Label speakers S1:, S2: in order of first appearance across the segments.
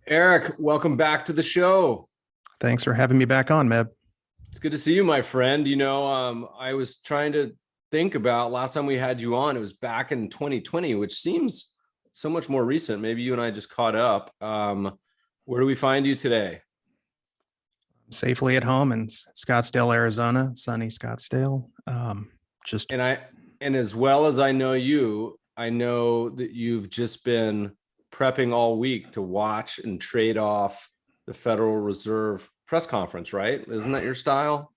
S1: Eric, welcome back to the show.
S2: Thanks for having me back on, Meb.
S1: It's good to see you, my friend. I was trying to think about last time we had you on. It was back in 2020, which seems so much more recent. Maybe you and I just caught up. Where do we find you today?
S2: Safely at home in Scottsdale, Arizona, sunny Scottsdale. Just
S1: And I, and as well as I know you, I know that you've just been prepping all week to watch and trade off the Federal Reserve press conference, right? Isn't that your style?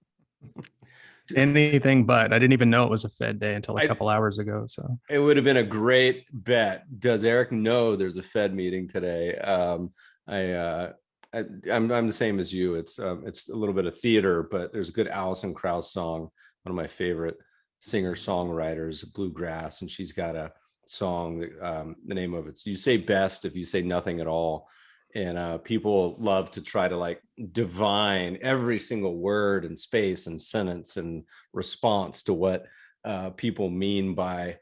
S2: anything but. I didn't even know it was a Fed day until a
S1: I,
S2: couple hours ago. So
S1: It would have been a great bet. Does Eric know there's a Fed meeting today? I, uh, I'm the same as you. It's a little bit of theater, but there's a good Alison Krauss song, one of my favorite singer songwriters, bluegrass, and she's got a song that the name of it's "You Say Best If You Say Nothing at All." And people love to try to like divine every single word and space and sentence and response to what people mean by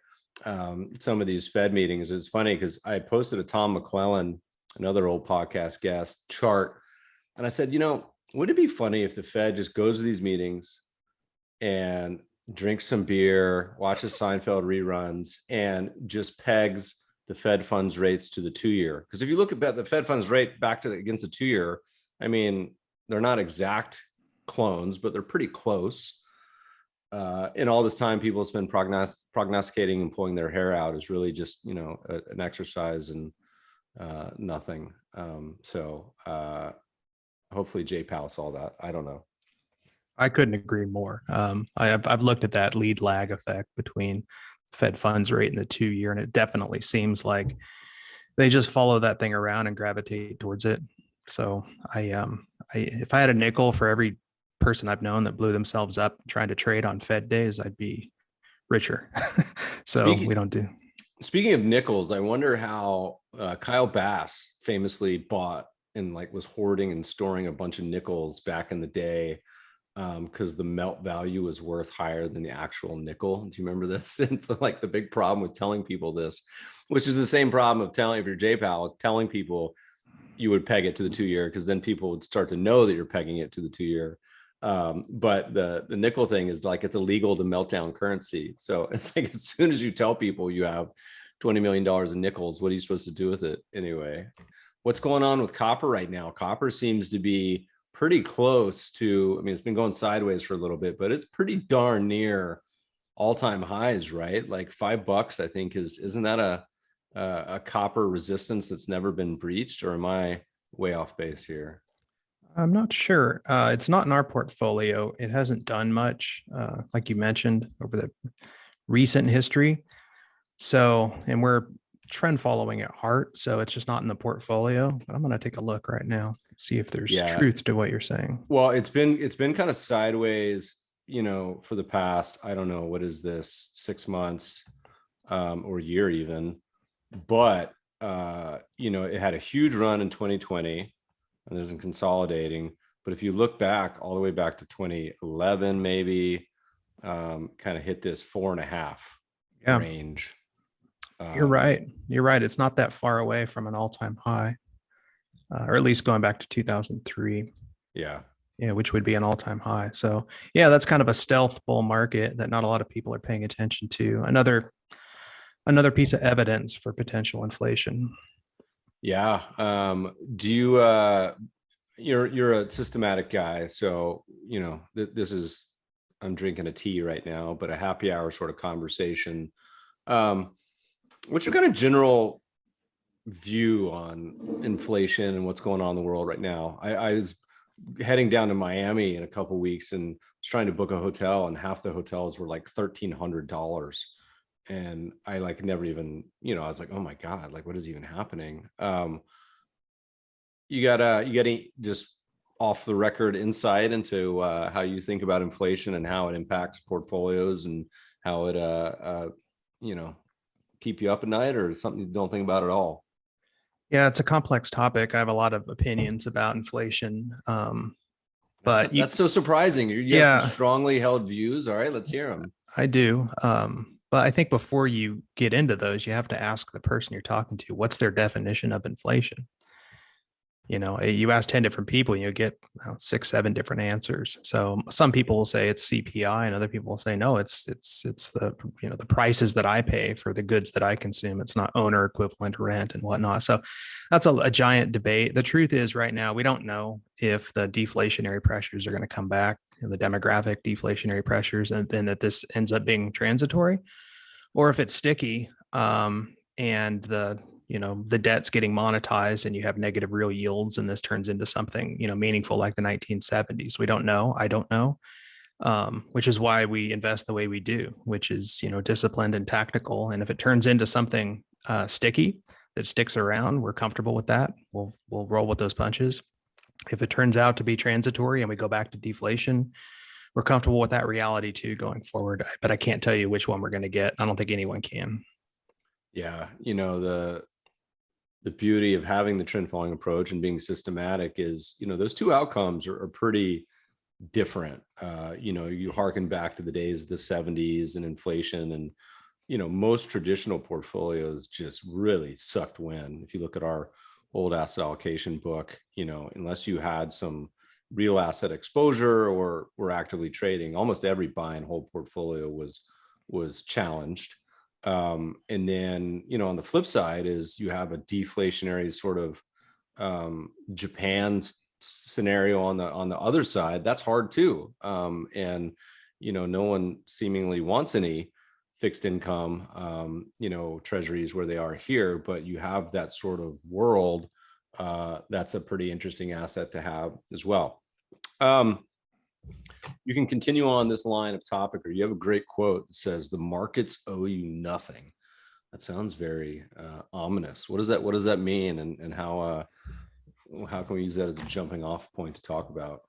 S1: some of these Fed meetings. It's funny because I posted a Tom McClellan, another old podcast guest, chart, and I said, would it be funny if the Fed just goes to these meetings and drinks some beer, watches Seinfeld reruns, and just pegs the Fed funds rates to the 2-year? Because if you look at the Fed funds rate back to against the 2-year, I mean, they're not exact clones, but they're pretty close. In all this time, people spend prognosticating and pulling their hair out is really just, an exercise and nothing. So hopefully Jay Powell saw that. I don't know.
S2: I couldn't agree more. I've looked at that lead lag effect between Fed funds rate and the 2-year, and it definitely seems like they just follow that thing around and gravitate towards it. So if I had a nickel for every person I've known that blew themselves up trying to trade on Fed days, I'd be richer. So we don't do.
S1: Speaking of nickels, I wonder how Kyle Bass famously bought and like was hoarding and storing a bunch of nickels back in the day because the melt value was worth higher than the actual nickel. Do you remember this? And so like the big problem with telling people this, which is the same problem of telling, if you're J Powell, telling people you would peg it to the 2-year, because then people would start to know that you're pegging it to the 2-year. But the nickel thing is like, it's illegal to melt down currency. So it's like, as soon as you tell people you have $20 million in nickels, what are you supposed to do with it anyway? What's going on with copper right now? Copper seems to be pretty close to, I mean, it's been going sideways for a little bit, but it's pretty darn near all-time highs, right? Like $5, I think isn't that a copper resistance that's never been breached, or am I way off base here?
S2: I'm not sure. It's not in our portfolio. It hasn't done much, like you mentioned, over the recent history. So, and we're trend following at heart. So it's just not in the portfolio. But I'm going to take a look right now, see if there's truth to what you're saying.
S1: Well, it's been kind of sideways, for the past, I don't know, what is this, 6 months or year even. But it had a huge run in 2020 and isn't consolidating. But if you look back all the way back to 2011, maybe kind of hit this 4.5 range.
S2: You're right. You're right. It's not that far away from an all-time high, or at least going back to 2003.
S1: Yeah,
S2: which would be an all-time high. So yeah, that's kind of a stealth bull market that not a lot of people are paying attention to. Another piece of evidence for potential inflation.
S1: Yeah. Do you you're a systematic guy, so this is, I'm drinking a tea right now, but a happy hour sort of conversation. What's your kind of general view on inflation and what's going on in the world right now? I was heading down to Miami in a couple of weeks and was trying to book a hotel, and half the hotels were like $1,300. And I like never even, I was like, oh my God, like what is even happening? You gotta just off the record insight into how you think about inflation and how it impacts portfolios and how it keep you up at night, or something you don't think about at all?
S2: Yeah, it's a complex topic. I have a lot of opinions about inflation. But
S1: that's so surprising. You have some strongly held views. All right, let's hear them.
S2: I do. But I think before you get into those, you have to ask the person you're talking to, what's their definition of inflation? You ask 10 different people, you get 6, 7 different answers. So some people will say it's CPI, and other people will say no, it's the the prices that I pay for the goods that I consume. It's not owner equivalent rent and whatnot. So that's a giant debate. The truth is, right now we don't know if the deflationary pressures are going to come back, the demographic deflationary pressures, and then that this ends up being transitory, or if it's sticky, and the debt's getting monetized and you have negative real yields, and this turns into something meaningful like the 1970s. We don't know. I don't know. Which is why we invest the way we do, which is disciplined and tactical. And if it turns into something sticky that sticks around, we're comfortable with that. We'll roll with those punches. If it turns out to be transitory and we go back to deflation, we're comfortable with that reality too going forward. But I can't tell you which one we're going to get. I don't think anyone can.
S1: Yeah, the beauty of having the trend following approach and being systematic is, those two outcomes are pretty different. You harken back to the days of the 70s and inflation, and most traditional portfolios just really sucked wind. If you look at our old asset allocation book, unless you had some real asset exposure or were actively trading, almost every buy and hold portfolio was challenged. And then, on the flip side is you have a deflationary sort of Japan scenario on the other side. That's hard too. And, no one seemingly wants any fixed income, treasuries where they are here, but you have that sort of world. That's a pretty interesting asset to have as well. You can continue on this line of topic, or you have a great quote that says, "The markets owe you nothing." That sounds very ominous. What does that mean, and how can we use that as a jumping off point to talk about?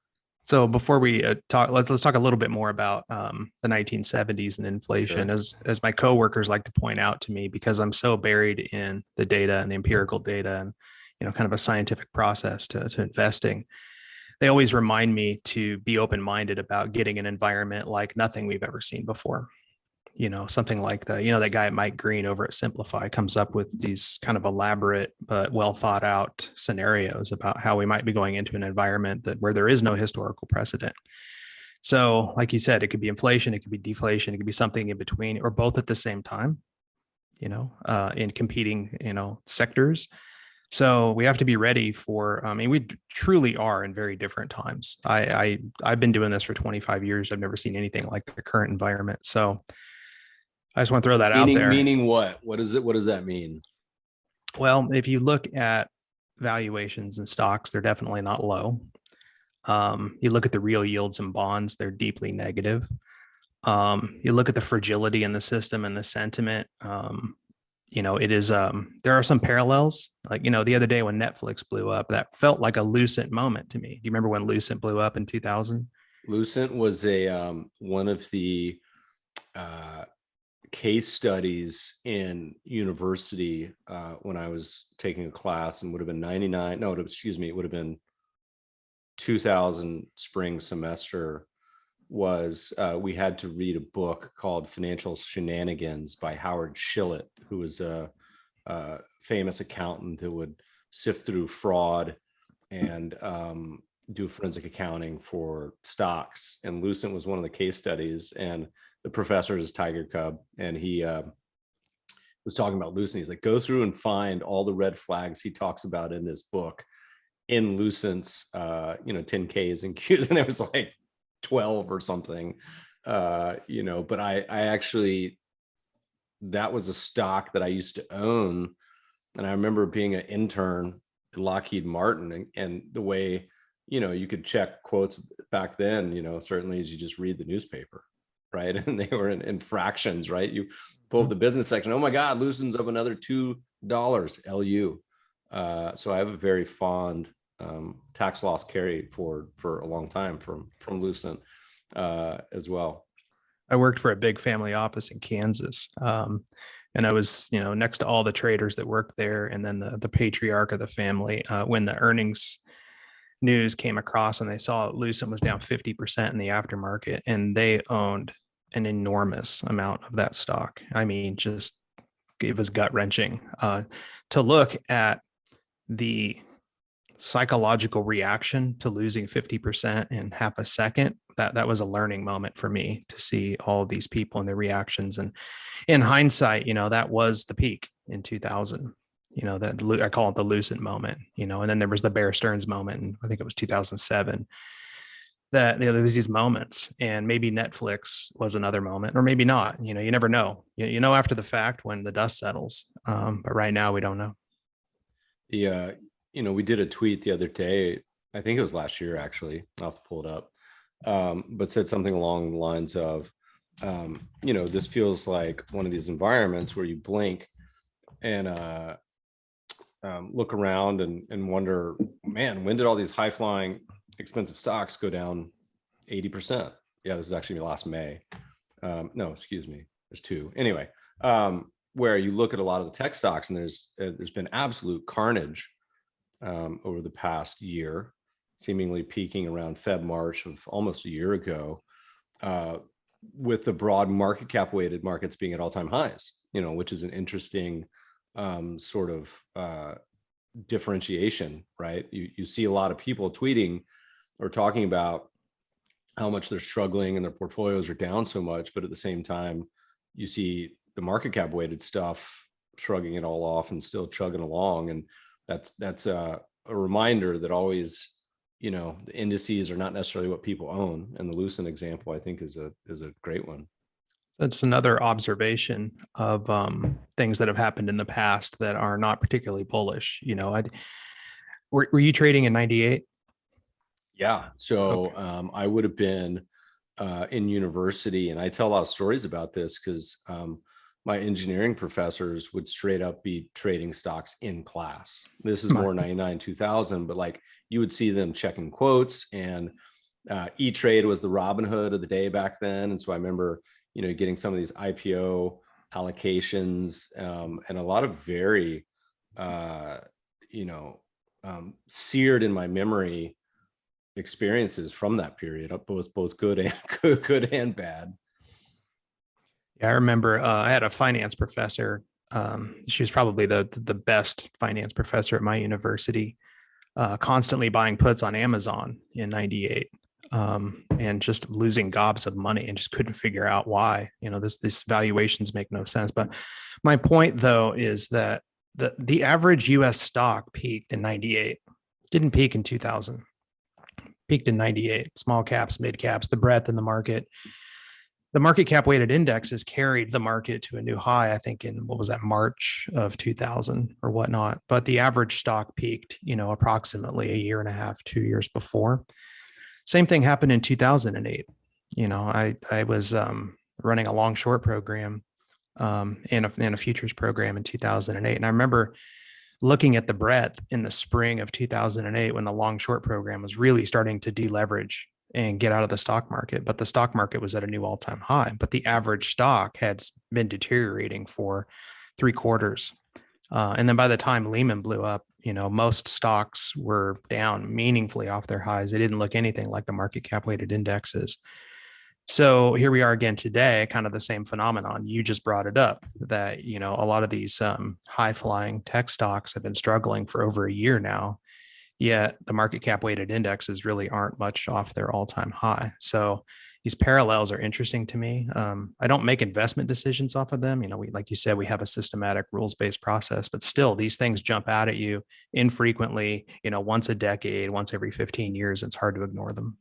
S2: So before we talk, let's talk a little bit more about the 1970s and inflation. Sure. As my coworkers like to point out to me, because I'm so buried in the data and the empirical data, and kind of a scientific process to investing. They always remind me to be open-minded about getting an environment like nothing we've ever seen before. Something like that guy Mike Green over at Simplify comes up with these kind of elaborate but well thought out scenarios about how we might be going into an environment where there is no historical precedent. So like you said, it could be inflation, it could be deflation, it could be something in between, or both at the same time, in competing, sectors. So we have to be ready for, we truly are in very different times. I've been doing this for 25 years. I've never seen anything like the current environment. So I just want to throw that out there.
S1: Meaning what? What is it? What does that mean?
S2: Well, if you look at valuations and stocks, they're definitely not low. You look at the real yields and bonds, they're deeply negative. You look at the fragility in the system and the sentiment, it is, there are some parallels, like, the other day when Netflix blew up, that felt like a Lucent moment to me. Do you remember when Lucent blew up in 2000?
S1: Lucent was one of the case studies in university when I was taking a class, and would have been 99. No, it would have been 2000 spring semester. Was we had to read a book called Financial Shenanigans by Howard Shillett, who was a famous accountant who would sift through fraud and do forensic accounting for stocks. And Lucent was one of the case studies, and the professor is Tiger Cub, and he was talking about Lucent. He's like, go through and find all the red flags he talks about in this book in Lucent's 10Ks and Qs, and it was like 12 or something, but I actually, that was a stock that I used to own. And I remember being an intern at Lockheed Martin, and the way, you could check quotes back then, certainly as you just read the newspaper, right? And they were in fractions, right? You pull up the business section, oh my God, Lucent's up another $2 LU. So I have a very fond tax loss carry for a long time from Lucent as well.
S2: I worked for a big family office in Kansas, and I was next to all the traders that worked there, and then the patriarch of the family, when the earnings news came across and they saw Lucent was down 50% in the aftermarket, and they owned an enormous amount of that stock. I mean, just, it was gut wrenching to look at the psychological reaction to losing 50% in half a second, that was a learning moment for me to see all of these people and their reactions. And in hindsight, that was the peak in 2000. That I call it the Lucent moment. And then there was the Bear Stearns moment, and I think it was 2007. That there's these moments, and maybe Netflix was another moment, or maybe not. You never know. After the fact when the dust settles. But right now we don't know.
S1: Yeah, we did a tweet the other day. I think it was last year, actually. I'll have to pull it up. But said something along the lines of, this feels like one of these environments where you blink and look around and wonder, man, when did all these high flying expensive stocks go down 80%? Yeah, this is actually last May. No, excuse me. There's two. Anyway, where you look at a lot of the tech stocks, and there's been absolute carnage over the past year, seemingly peaking around March of almost a year ago, with the broad market cap weighted markets being at all-time highs, which is an interesting sort of differentiation, right? You see a lot of people tweeting or talking about how much they're struggling and their portfolios are down so much, but at the same time, you see the market cap weighted stuff shrugging it all off and still chugging along. And that's a reminder that always, the indices are not necessarily what people own. And the Lucent example, I think, is a great one.
S2: That's another observation of things that have happened in the past that are not particularly bullish. Were you trading in 98?
S1: Yeah. So
S2: Okay.
S1: I would have been in university, and I tell a lot of stories about this because my engineering professors would straight up be trading stocks in class. This is more 99, 2000, but like you would see them checking quotes, and E-Trade was the Robin Hood of the day back then. And so I remember, getting some of these IPO allocations and a lot of very, seared in my memory experiences from that period, both good and bad.
S2: Yeah, I remember I had a finance professor. She was probably the best finance professor at my university, constantly buying puts on Amazon in 98, and just losing gobs of money and just couldn't figure out why. This valuations make no sense. But my point, though, is that the average US stock peaked in 98, didn't peak in 2000, peaked in 98. Small caps, mid caps, the breadth in the market. The market cap weighted indexes carried the market to a new high, I think, in what was that, March of 2000 or whatnot. But the average stock peaked, approximately a year and a half, 2 years before. Same thing happened in 2008. I was running a long short program and a futures program in 2008. And I remember looking at the breadth in the spring of 2008 when the long short program was really starting to deleverage and get out of the stock market. But the stock market was at a new all-time high. But the average stock had been deteriorating for 3 quarters. And then by the time Lehman blew up, most stocks were down meaningfully off their highs. They didn't look anything like the market cap weighted indexes. So here we are again today, kind of the same phenomenon. You just brought it up that, a lot of these high flying tech stocks have been struggling for over a year now. Yet the market cap weighted indexes really aren't much off their all-time high. So these parallels are interesting to me. I don't make investment decisions off of them. Like you said, we have a systematic rules-based process, but still these things jump out at you infrequently, once a decade, once every 15 years. It's hard to ignore them.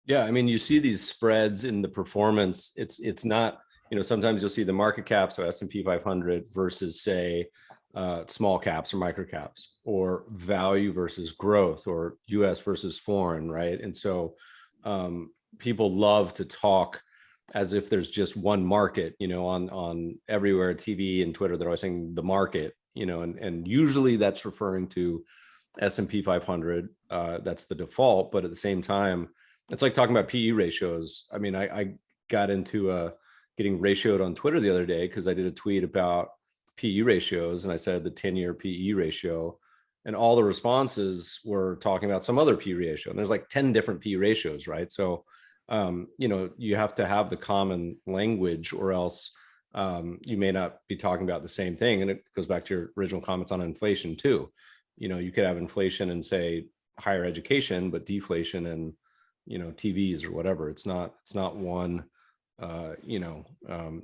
S1: Yeah. I mean, you see these spreads in the performance. It's not, sometimes you'll see the market cap, so S&P 500 versus say, small caps or micro caps, or value versus growth, or US versus foreign, right? And so people love to talk as if there's just one market, on everywhere, TV and Twitter, they're always saying the market, and usually that's referring to S&P 500. That's the default, but at the same time, it's like talking about PE ratios. I mean, I got into getting ratioed on Twitter the other day because I did a tweet about PE ratios, and I said the 10-year PE ratio, and all the responses were talking about some other PE ratio. And there's like 10 different PE ratios, right? So, you have to have the common language, or else you may not be talking about the same thing. And it goes back to your original comments on inflation too. You could have inflation and say higher education, but deflation and, TVs or whatever. It's not one,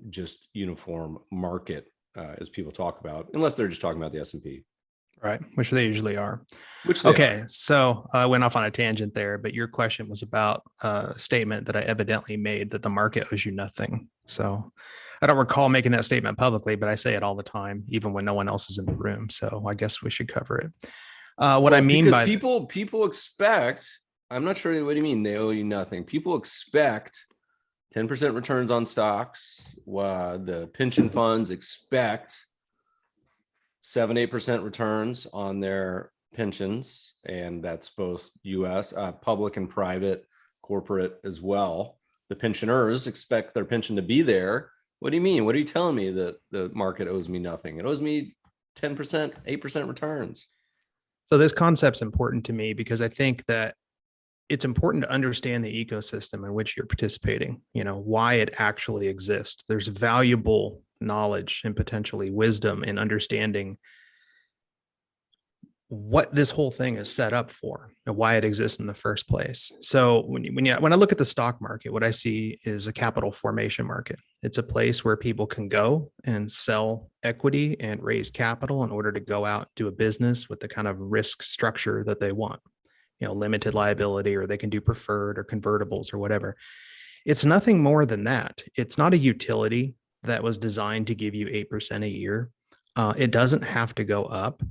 S1: just uniform market as people talk about, unless they're just talking about the S&P.
S2: Right, which they usually are.
S1: Which they
S2: Okay,
S1: are.
S2: so I went off on a tangent there, but your question was about a statement that I evidently made that the market owes you nothing. So I don't recall making that statement publicly, but I say it all the time, even when no one else is in the room. So I guess we should cover it. What I mean
S1: because
S2: by
S1: people expect, I'm not sure what do you mean they owe you nothing. People expect 10% returns on stocks. The pension funds expect 7-8% returns on their pensions, and that's both U.S. Public and private, corporate as well. The pensioners expect their pension to be there. What do you mean? What are you telling me that the market owes me nothing? It owes me 10%, 8% returns.
S2: So this concept's important to me because I think that it's important to understand the ecosystem in which you're participating, why it actually exists. There's valuable knowledge and potentially wisdom in understanding what this whole thing is set up for and why it exists in the first place. So when I look at the stock market, what I see is a capital formation market. It's a place where people can go and sell equity and raise capital in order to go out and do a business with the kind of risk structure that they want, limited liability, or they can do preferred or convertibles or whatever. It's nothing more than that. It's not a utility that was designed to give you 8% a year. It doesn't have to go up.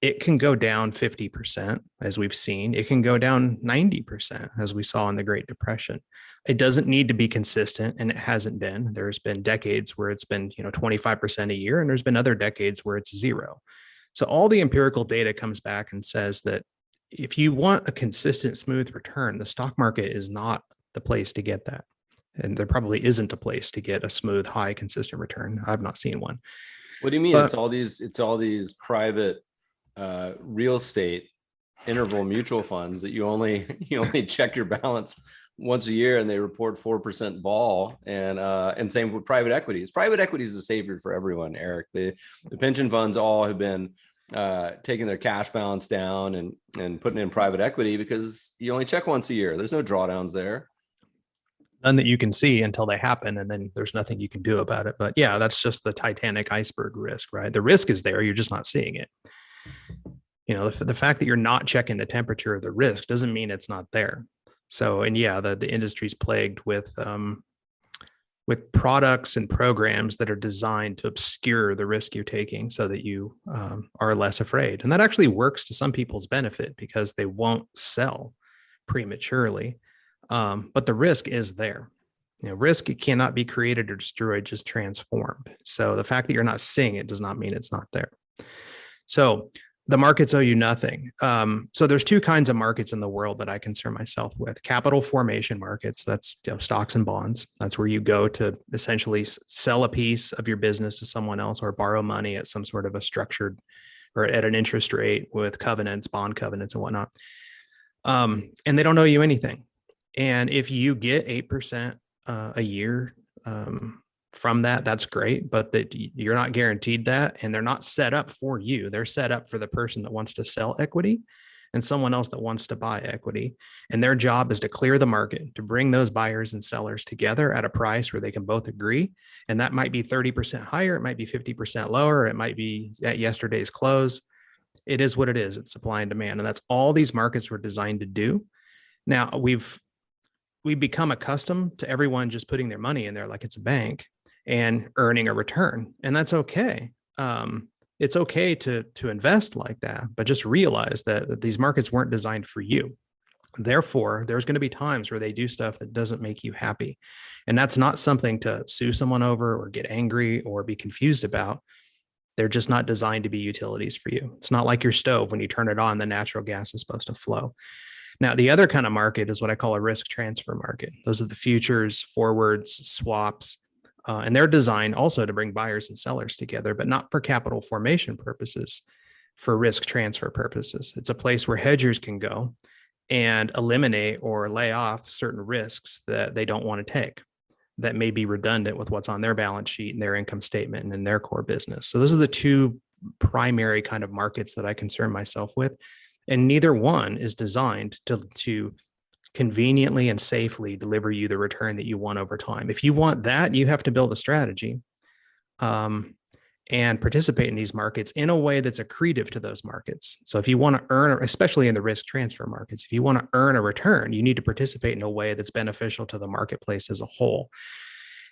S2: It can go down 50%, as we've seen. It can go down 90%, as we saw in the Great Depression. It doesn't need to be consistent, and it hasn't been. There's been decades where it's been 25% a year, and there's been other decades where it's zero. So all the empirical data comes back and says that if you want a consistent, smooth return, the stock market is not the place to get that. And there probably isn't a place to get a smooth, high, consistent return. I've not seen one.
S1: What do you mean? It's all these private real estate interval mutual funds that you only check your balance once a year, and they report 4% vol. And same with private equities. Private equity is a savior for everyone, Eric. The pension funds all have been taking their cash balance down and putting in private equity because you only check once a year. There's no drawdowns there.
S2: None that you can see until they happen, and then there's nothing you can do about it. But yeah, that's just the Titanic iceberg risk, right? The risk is there, you're just not seeing it. The fact that you're not checking the temperature of the risk doesn't mean it's not there. So, and yeah, the industry's plagued with products and programs that are designed to obscure the risk you're taking so that you are less afraid. And that actually works to some people's benefit because they won't sell prematurely. But the risk is there. Risk cannot be created or destroyed, just transformed. So the fact that you're not seeing it does not mean it's not there. So the markets owe you nothing. So there's two kinds of markets in the world that I concern myself with. Capital formation markets, that's stocks and bonds. That's where you go to essentially sell a piece of your business to someone else or borrow money at some sort of a structured or at an interest rate with covenants, bond covenants and whatnot. And they don't owe you anything. And if you get 8% a year from that, that's great, but that you're not guaranteed that, and they're not set up for you. They're set up for the person that wants to sell equity and someone else that wants to buy equity. And their job is to clear the market, to bring those buyers and sellers together at a price where they can both agree. And that might be 30% higher. It might be 50% lower. It might be at yesterday's close. It is what it is. It's supply and demand. And that's all these markets were designed to do. Now we've become accustomed to everyone just putting their money in there like it's a bank and earning a return. And that's okay. It's okay to invest like that, but just realize that these markets weren't designed for you. Therefore, there's going to be times where they do stuff that doesn't make you happy. And that's not something to sue someone over or get angry or be confused about. They're just not designed to be utilities for you. It's not like your stove. When you turn it on, the natural gas is supposed to flow. Now, the other kind of market is what I call a risk transfer market. Those are the futures, forwards, swaps, and they're designed also to bring buyers and sellers together, but not for capital formation purposes, for risk transfer purposes. It's a place where hedgers can go and eliminate or lay off certain risks that they don't want to take that may be redundant with what's on their balance sheet and their income statement and in their core business. So those are the two primary kind of markets that I concern myself with. And neither one is designed to conveniently and safely deliver you the return that you want over time. If you want that, you have to build a strategy and participate in these markets in a way that's accretive to those markets. So if you want to earn, especially in the risk transfer markets, if you want to earn a return, you need to participate in a way that's beneficial to the marketplace as a whole.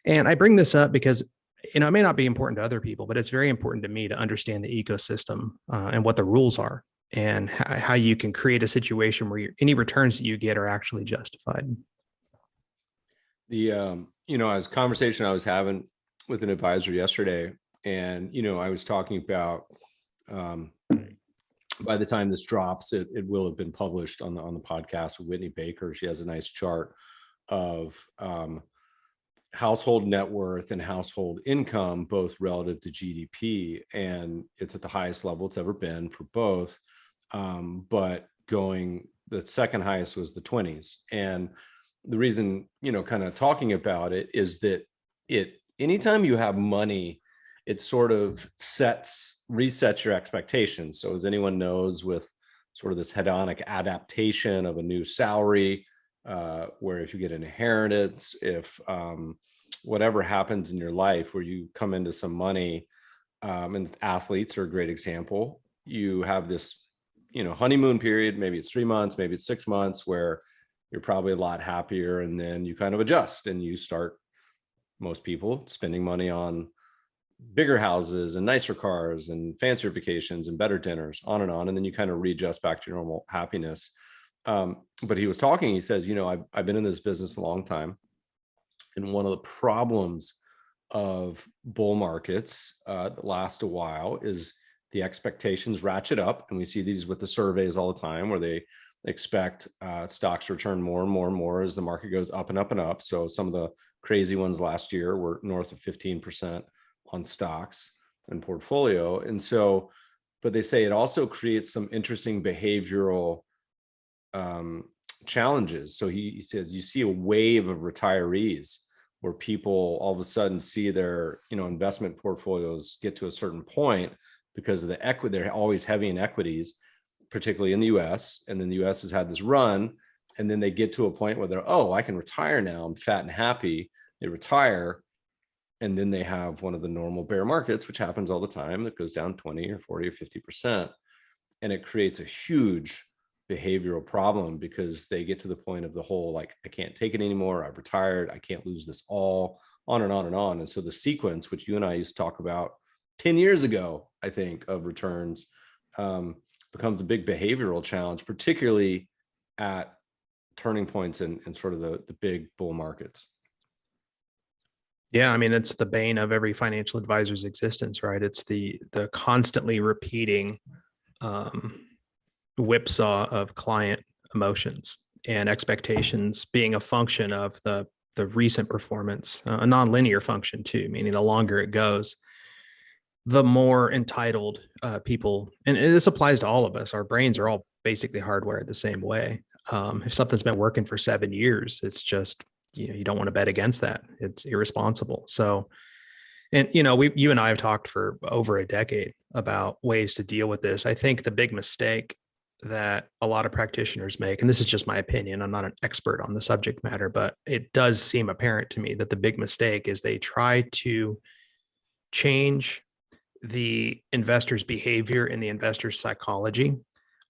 S2: And I bring this up because it may not be important to other people, but it's very important to me to understand the ecosystem and what the rules are and how you can create a situation where any returns that you get are actually justified.
S1: As a conversation I was having with an advisor yesterday, and, I was talking about, by the time this drops, it will have been published on the podcast with Whitney Baker. She has a nice chart of household net worth and household income, both relative to GDP. And it's at the highest level it's ever been for both. But the second highest was the 20s. And the reason, kind of talking about it is that anytime you have money, it sort of resets your expectations. So as anyone knows, with sort of this hedonic adaptation of a new salary, where if you get an inheritance, if whatever happens in your life where you come into some money, and athletes are a great example, you have this, honeymoon period, maybe it's 3 months, maybe it's 6 months, where you're probably a lot happier. And then you kind of adjust and you start, most people, spending money on bigger houses and nicer cars and fancier vacations and better dinners, on. And then you kind of readjust back to your normal happiness. But he was talking, he says, I've been in this business a long time. And one of the problems of bull markets that last a while is the expectations ratchet up. And we see these with the surveys all the time, where they expect stocks to return more and more and more as the market goes up and up and up. So some of the crazy ones last year were north of 15% on stocks and portfolio. And so, but they say it also creates some interesting behavioral challenges. So he says, you see a wave of retirees where people all of a sudden see their, investment portfolios get to a certain point because of the equity. They're always heavy in equities, particularly in the US. And then the US has had this run, and then they get to a point where they're, oh, I can retire now. I'm fat and happy. They retire. And then they have one of the normal bear markets, which happens all the time, that goes down 20 or 40 or 50%. And it creates a huge behavioral problem, because they get to the point of the whole, like, I can't take it anymore. I've retired. I can't lose this all, on and on and on. And so the sequence, which you and I used to talk about 10 years ago, I think, of returns, becomes a big behavioral challenge, particularly at turning points in sort of the big bull markets.
S2: Yeah, I mean, it's the bane of every financial advisor's existence, right? It's the constantly repeating whipsaw of client emotions and expectations being a function of the recent performance, a nonlinear function too, meaning the longer it goes, the more entitled people, and this applies to all of us. Our brains are all basically hardwired the same way. If something's been working for 7 years, it's just, you don't want to bet against that. It's irresponsible. So, and you and I have talked for over a decade about ways to deal with this. I think the big mistake that a lot of practitioners make, and this is just my opinion, I'm not an expert on the subject matter, but it does seem apparent to me that the big mistake is they try to change the investor's behavior and the investor's psychology.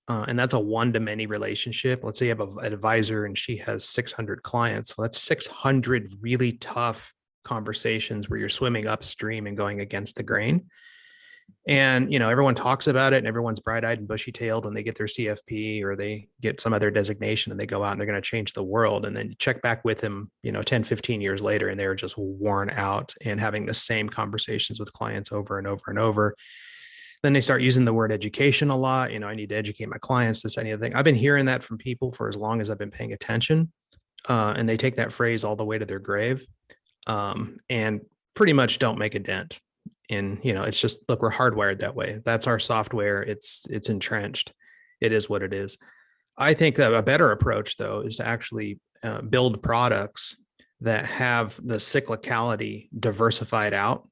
S2: And that's a one-to-many relationship. Let's say you have an advisor and she has 600 clients. So that's 600 really tough conversations where you're swimming upstream and going against the grain. And, everyone talks about it and everyone's bright-eyed and bushy-tailed when they get their CFP or they get some other designation and they go out and they're going to change the world. And then you check back with them, 10, 15 years later, and they're just worn out and having the same conversations with clients over and over and over. Then they start using the word education a lot. I need to educate my clients, this, anything. I've been hearing that from people for as long as I've been paying attention. And they take that phrase all the way to their grave, and pretty much don't make a dent. And, it's just, look, we're hardwired that way. That's our software. It's entrenched. It is what it is. I think that a better approach, though, is to actually build products that have the cyclicality diversified out.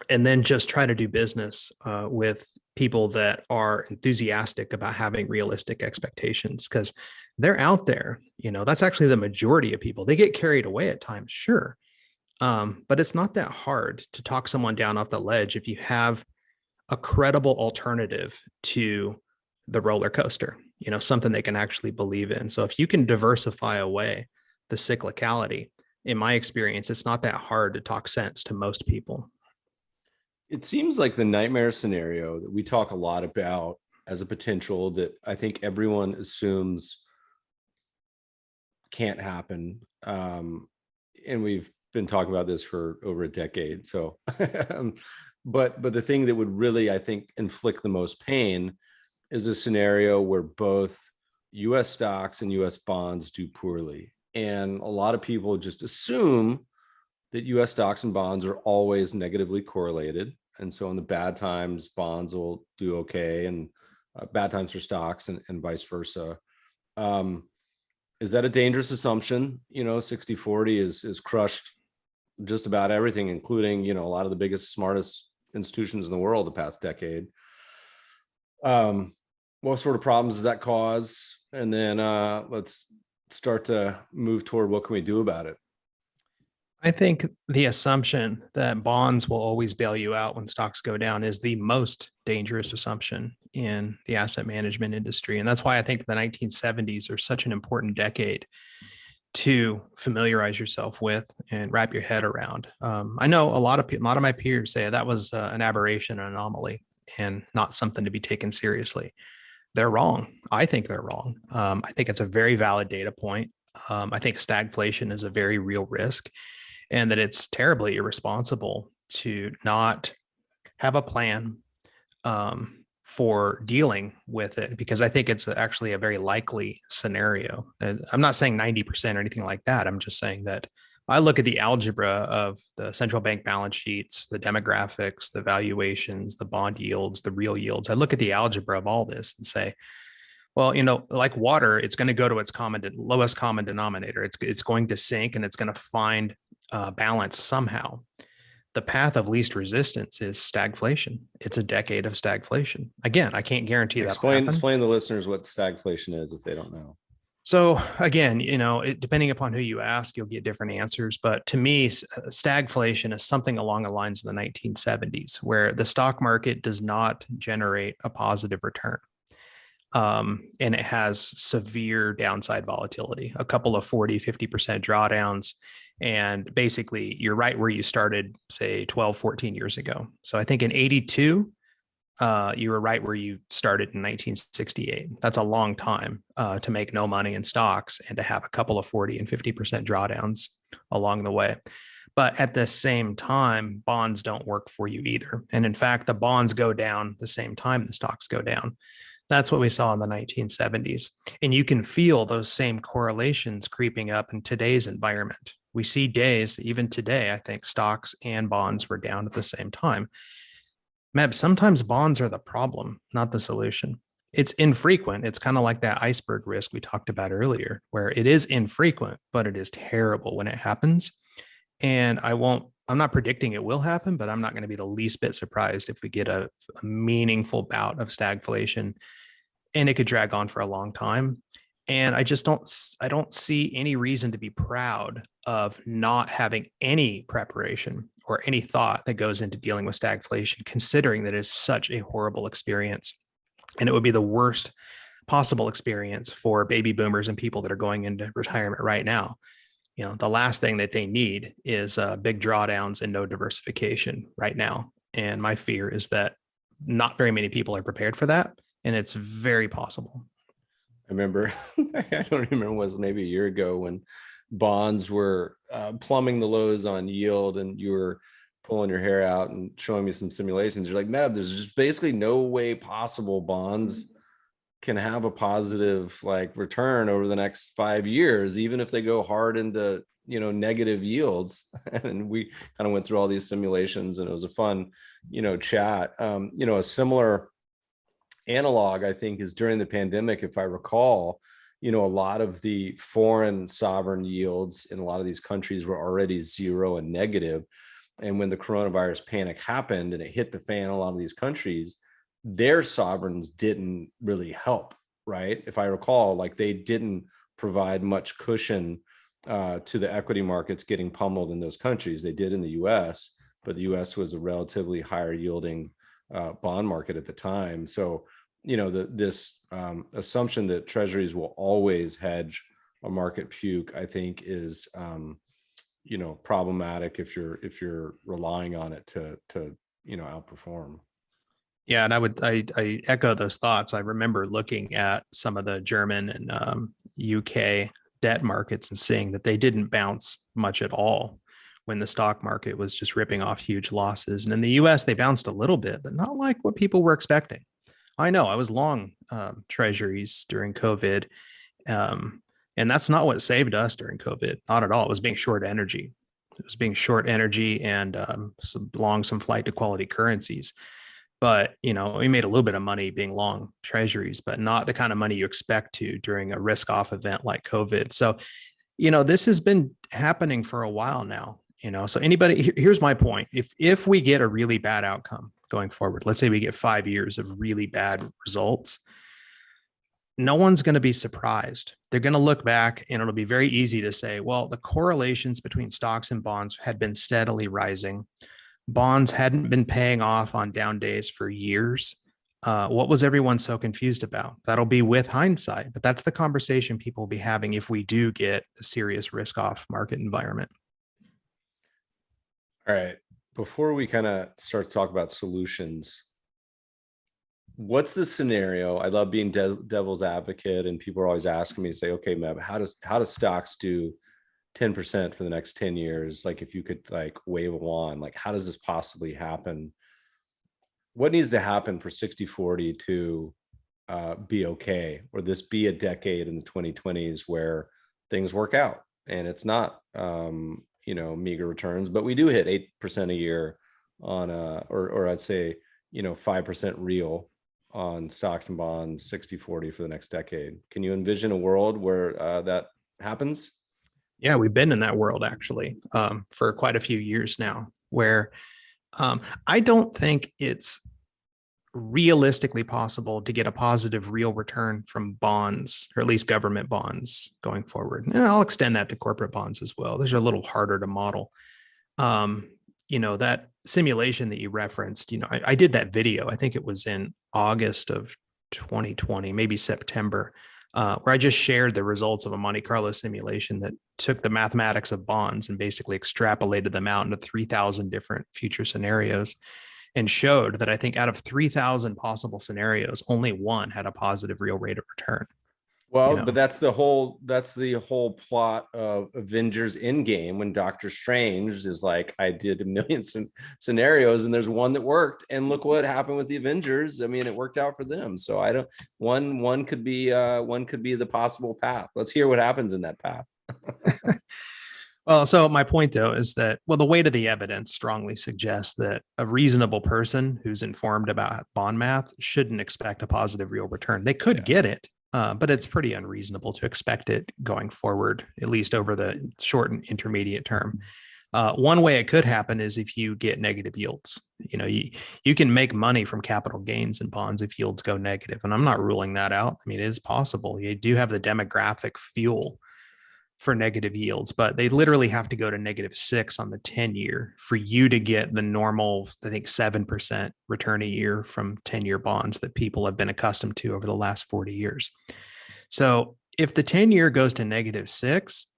S2: And then just try to do business with people that are enthusiastic about having realistic expectations, because they're out there. That's actually the majority of people. They get carried away at times, sure. But it's not that hard to talk someone down off the ledge if you have a credible alternative to the roller coaster, something they can actually believe in. So if you can diversify away the cyclicality, in my experience, it's not that hard to talk sense to most people.
S1: It seems like the nightmare scenario that we talk a lot about as a potential that I think everyone assumes can't happen. And we've been talking about this for over a decade. So, but the thing that would really, I think, inflict the most pain is a scenario where both US stocks and US bonds do poorly. And a lot of people just assume that US stocks and bonds are always negatively correlated. And so in the bad times, bonds will do okay, and bad times for stocks, and vice versa. Is that a dangerous assumption? 60-40 is crushed just about everything, including, a lot of the biggest, smartest institutions in the world the past decade. What sort of problems does that cause? And then let's start to move toward what can we do about it?
S2: I think the assumption that bonds will always bail you out when stocks go down is the most dangerous assumption in the asset management industry. And that's why I think the 1970s are such an important decade to familiarize yourself with and wrap your head around. I know a lot of my peers say that was an aberration, an anomaly, and not something to be taken seriously. They're wrong. I think they're wrong. I think it's a very valid data point. I think stagflation is a very real risk, and that it's terribly irresponsible to not have a plan for dealing with it, because I think it's actually a very likely scenario. And I'm not saying 90% or anything like that. I'm just saying that I look at the algebra of the central bank balance sheets, the demographics, the valuations, the bond yields, the real yields. I look at the algebra of all this and say, well, like water, it's going to go to its lowest common denominator. It's going to sink, and it's going to find balance somehow. The path of least resistance is stagflation. It's a decade of stagflation. Again, I can't guarantee that.
S1: Explain to the listeners what stagflation is if they don't know.
S2: So again, depending upon who you ask, you'll get different answers. But to me, stagflation is something along the lines of the 1970s, where the stock market does not generate a positive return. And it has severe downside volatility, a couple of 40, 50% drawdowns. And basically, you're right where you started, say, 12, 14 years ago. So I think in 82, you were right where you started in 1968. That's a long time to make no money in stocks and to have a couple of 40 and 50% drawdowns along the way. But at the same time, bonds don't work for you either. And in fact, the bonds go down the same time the stocks go down. That's what we saw in the 1970s. And you can feel those same correlations creeping up in today's environment. We see days, even today, I think stocks and bonds were down at the same time. Meb, sometimes bonds are the problem, not the solution. It's infrequent. It's kind of like that iceberg risk we talked about earlier, where it is infrequent, but it is terrible when it happens. And I'm not predicting it will happen, but I'm not going to be the least bit surprised if we get a meaningful bout of stagflation, and it could drag on for a long time. And I don't see any reason to be proud of not having any preparation or any thought that goes into dealing with stagflation, considering that it's such a horrible experience. And it would be the worst possible experience for baby boomers and people that are going into retirement right now. The last thing that they need is big drawdowns and no diversification right now. And my fear is that not very many people are prepared for that. And it's very possible.
S1: I remember, I don't remember, it was maybe a year ago when bonds were plumbing the lows on yield, and you were pulling your hair out and showing me some simulations. You're like, Meb, there's just basically no way possible bonds can have a positive return over the next 5 years, even if they go hard into negative yields. And we kind of went through all these simulations, and it was a fun chat. A similar analog, I think, is during the pandemic. If I recall, a lot of the foreign sovereign yields in a lot of these countries were already zero and negative. And when the coronavirus panic happened and it hit the fan, a lot of these countries, their sovereigns didn't really help, right? If I recall, like they didn't provide much cushion to the equity markets getting pummeled in those countries. They did in the US, but the US was a relatively higher yielding bond market at the time. So, this assumption that treasuries will always hedge a market puke, I think is, problematic if you're relying on it to outperform.
S2: Yeah, and I echo those thoughts. I remember looking at some of the German and UK debt markets and seeing that they didn't bounce much at all when the stock market was just ripping off huge losses. And in the US, they bounced a little bit, but not like what people were expecting. I know I was long treasuries during COVID, and that's not what saved us during COVID. Not at all. It was being short energy. It was being short energy and some flight to quality currencies. But, we made a little bit of money being long treasuries, but not the kind of money you expect to during a risk off event like COVID. So, this has been happening for a while now, so here's my point. If we get a really bad outcome going forward, let's say we get 5 years of really bad results, no one's going to be surprised. They're going to look back and it'll be very easy to say, well, the correlations between stocks and bonds had been steadily rising. Bonds hadn't been paying off on down days for years. What was everyone so confused about? That'll be with hindsight, but that's the conversation people will be having if we do get a serious risk off market environment.
S1: All right. Before we kind of start to talk about solutions, what's the scenario? I love being devil's advocate, and people are always asking me, say, okay, Meb, how does stocks do 10% for the next 10 years? Like, if you could wave a wand, how does this possibly happen? What needs to happen for 60/40 to be okay? Or this be a decade in the 2020s where things work out and it's not, meager returns, but we do hit 8% a year on, or I'd say, 5% real on stocks and bonds, 60/40 for the next decade. Can you envision a world where that happens?
S2: Yeah, we've been in that world actually for quite a few years now, where I don't think it's realistically possible to get a positive real return from bonds, or at least government bonds going forward. And I'll extend that to corporate bonds as well. Those are a little harder to model. That simulation that you referenced, I did that video. I think it was in August of 2020, maybe September, where I just shared the results of a Monte Carlo simulation that took the mathematics of bonds and basically extrapolated them out into 3,000 different future scenarios, and showed that I think out of 3,000 possible scenarios, only one had a positive real rate of return.
S1: Well, but that's the whole plot of Avengers Endgame, when Doctor Strange is like, I did a million scenarios and there's one that worked, and look what happened with the Avengers. I mean, it worked out for them. So I don't, one could be the possible path. Let's hear what happens in that path.
S2: Well, so my point though is that, the weight of the evidence strongly suggests that a reasonable person who's informed about bond math shouldn't expect a positive real return. They could get it, but it's pretty unreasonable to expect it going forward, at least over the short and intermediate term. One way it could happen is if you get negative yields. You can make money from capital gains in bonds if yields go negative, and I'm not ruling that out. I mean, it is possible. You do have the demographic fuel for negative yields, but they literally have to go to -6 on the 10-year for you to get the normal, I think, 7% return a year from 10-year bonds that people have been accustomed to over the last 40 years. So if the 10-year goes to -6,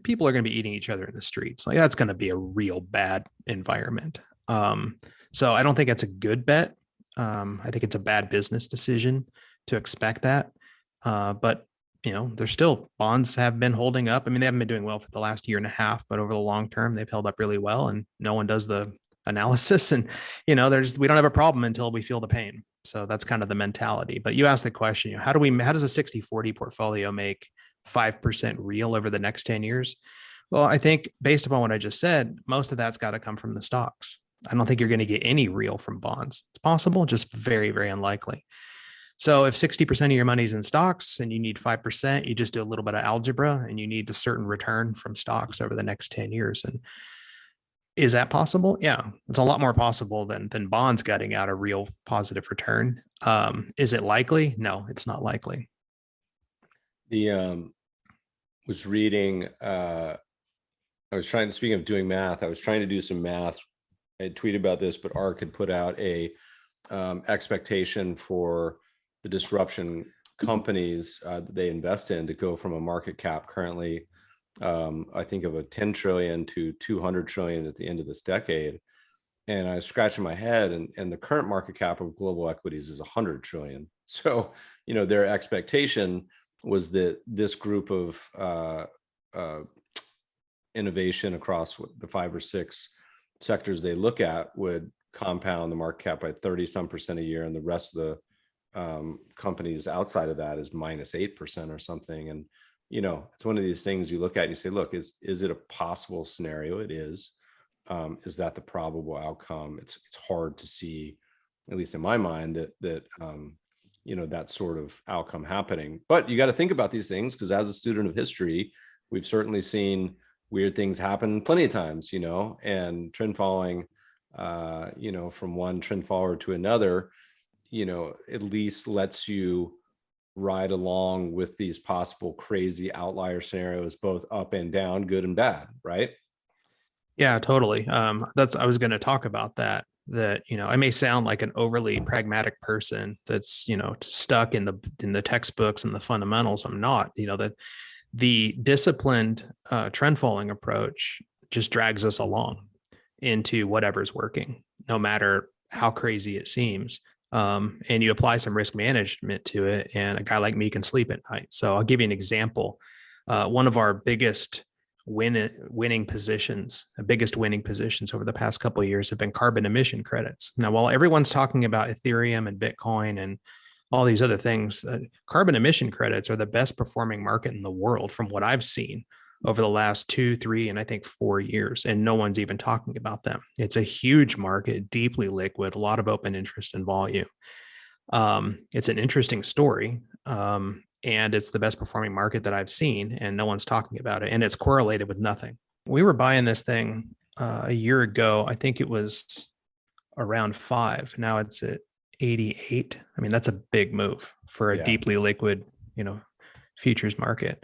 S2: people are going to be eating each other in the streets. That's going to be a real bad environment. So I don't think it's a good bet. I think it's a bad business decision to expect that. But there's still, bonds have been holding up. I mean, they haven't been doing well for the last year and a half, but over the long term, they've held up really well, and no one does the analysis. And, we don't have a problem until we feel the pain. So that's kind of the mentality. But you asked the question, how does a 60/40 portfolio make 5% real over the next 10 years? Well, I think based upon what I just said, most of that's got to come from the stocks. I don't think you're going to get any real from bonds. It's possible, just very, very unlikely. So if 60% of your money is in stocks and you need 5%, you just do a little bit of algebra and you need a certain return from stocks over the next 10 years. And Is that possible? Yeah, it's a lot more possible than bonds getting out a real positive return. Is it likely? No, it's not likely.
S1: The was reading I was trying, speaking of doing math, I was trying to do some math. I had tweeted about this, but ARK had put out a expectation for the disruption companies that they invest in to go from a market cap currently, I think of a 10 trillion to 200 trillion at the end of this decade. And I was scratching my head, and the current market cap of global equities is 100 trillion. So, their expectation was that this group of innovation across the 5 or 6 sectors they look at would compound the market cap by 30% a year, and the rest of the companies outside of that is -8% or something. And it's one of these things you look at and you say, look, is it a possible scenario? It is. Is that the probable outcome? It's hard to see, at least in my mind, that that sort of outcome happening. But you got to think about these things, because as a student of history, we've certainly seen weird things happen plenty of times, and trend following, from one trend follower to another, at least lets you ride along with these possible crazy outlier scenarios, both up and down, good and bad, right?
S2: Yeah, totally. I was going to talk about that. I may sound like an overly pragmatic person that's, stuck in the textbooks and the fundamentals. I'm not. That the disciplined trend following approach just drags us along into whatever's working, no matter how crazy it seems. And you apply some risk management to it, and a guy like me can sleep at night. So I'll give you an example. One of our biggest winning positions over the past couple of years have been carbon emission credits. Now, while everyone's talking about Ethereum and Bitcoin and all these other things, carbon emission credits are the best performing market in the world from what I've seen over the last 2, 3, and I think 4 years, and no one's even talking about them. It's a huge market, deeply liquid, a lot of open interest and volume. It's an interesting story, and it's the best performing market that I've seen, and no one's talking about it, and it's correlated with nothing. We were buying this thing a year ago. I think it was around 5. Now it's at 88. I mean, that's a big move for a deeply liquid, futures market.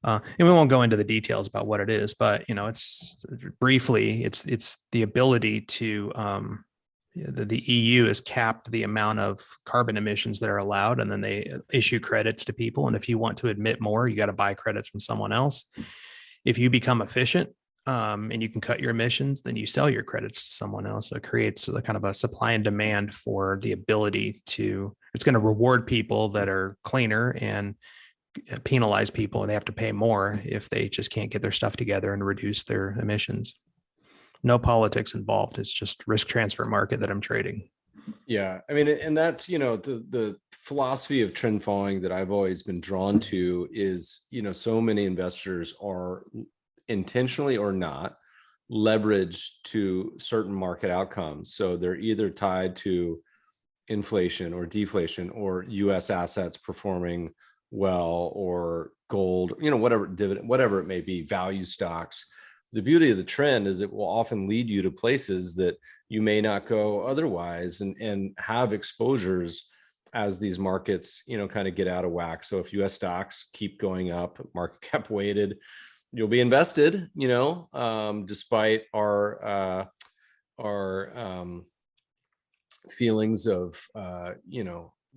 S2: And we won't go into the details about what it is, but it's briefly, it's the ability to the EU has capped the amount of carbon emissions that are allowed, and then they issue credits to people. And if you want to emit more, you got to buy credits from someone else. If you become efficient and you can cut your emissions, then you sell your credits to someone else. So it creates a kind of a supply and demand for the ability to. It's going to reward people that are cleaner and penalize people, and they have to pay more if they just can't get their stuff together and reduce their emissions. No politics involved. It's just risk transfer market that I'm trading.
S1: Yeah. I mean, and that's, the philosophy of trend following that I've always been drawn to is, so many investors are intentionally or not leveraged to certain market outcomes. So they're either tied to inflation or deflation, or US assets performing well, or gold, whatever dividend, whatever it may be, value stocks. The beauty of the trend is it will often lead you to places that you may not go otherwise, and have exposures as these markets, kind of get out of whack. So if US stocks keep going up, market cap weighted, you'll be invested, despite our feelings of,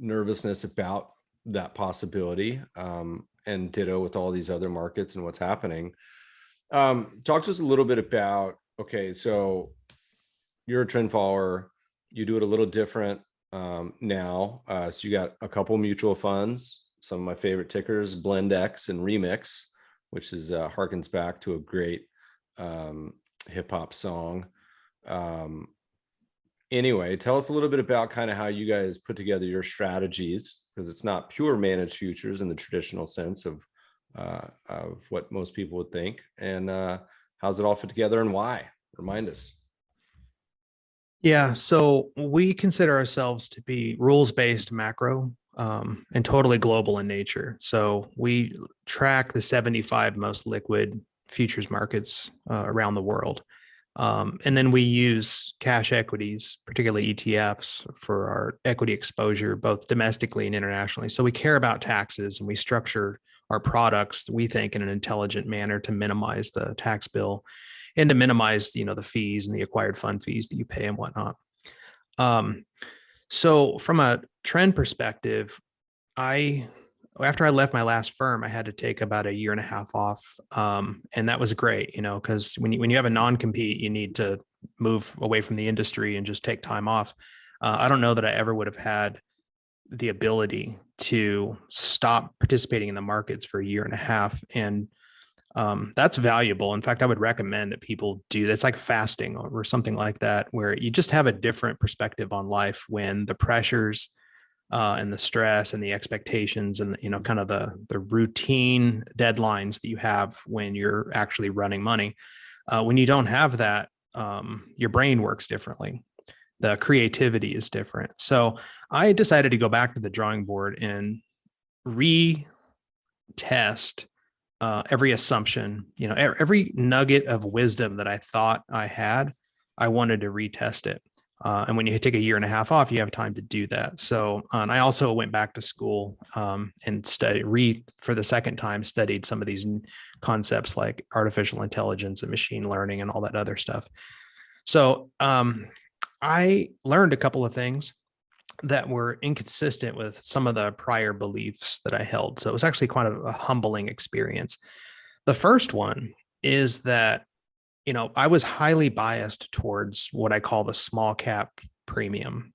S1: nervousness about that possibility, and ditto with all these other markets and what's happening. Talk to us a little bit about, okay, so you're a trend follower, you do it a little different now. So you got a couple mutual funds, some of my favorite tickers, BlendX and Remix, which is harkens back to a great hip hop song. Anyway, tell us a little bit about kind of how you guys put together your strategies, because it's not pure managed futures in the traditional sense of what most people would think. And how's it all fit together, and why? Remind us.
S2: Yeah, so we consider ourselves to be rules-based macro and totally global in nature. So we track the 75 most liquid futures markets around the world. And then we use cash equities, particularly ETFs, for our equity exposure, both domestically and internationally. So we care about taxes and we structure our products, we think, in an intelligent manner to minimize the tax bill and to minimize, the fees and the acquired fund fees that you pay and whatnot. So from a trend perspective, after I left my last firm, I had to take about a year and a half off. And that was great, because when you have a non-compete, you need to move away from the industry and just take time off. I don't know that I ever would have had the ability to stop participating in the markets for a year and a half. And that's valuable. In fact, I would recommend that people do that's, like fasting or something like that, where you just have a different perspective on life when the pressures and the stress and the expectations and kind of the routine deadlines that you have when you're actually running money. When you don't have that, your brain works differently. The creativity is different. So I decided to go back to the drawing board and retest every assumption, every nugget of wisdom that I thought I had. I wanted to retest it. And when you take a year and a half off, you have time to do that. So, and I also went back to school and for the second time, studied some of these concepts like artificial intelligence and machine learning and all that other stuff. So I learned a couple of things that were inconsistent with some of the prior beliefs that I held. So it was actually quite a humbling experience. The first one is that I was highly biased towards what I call the small cap premium.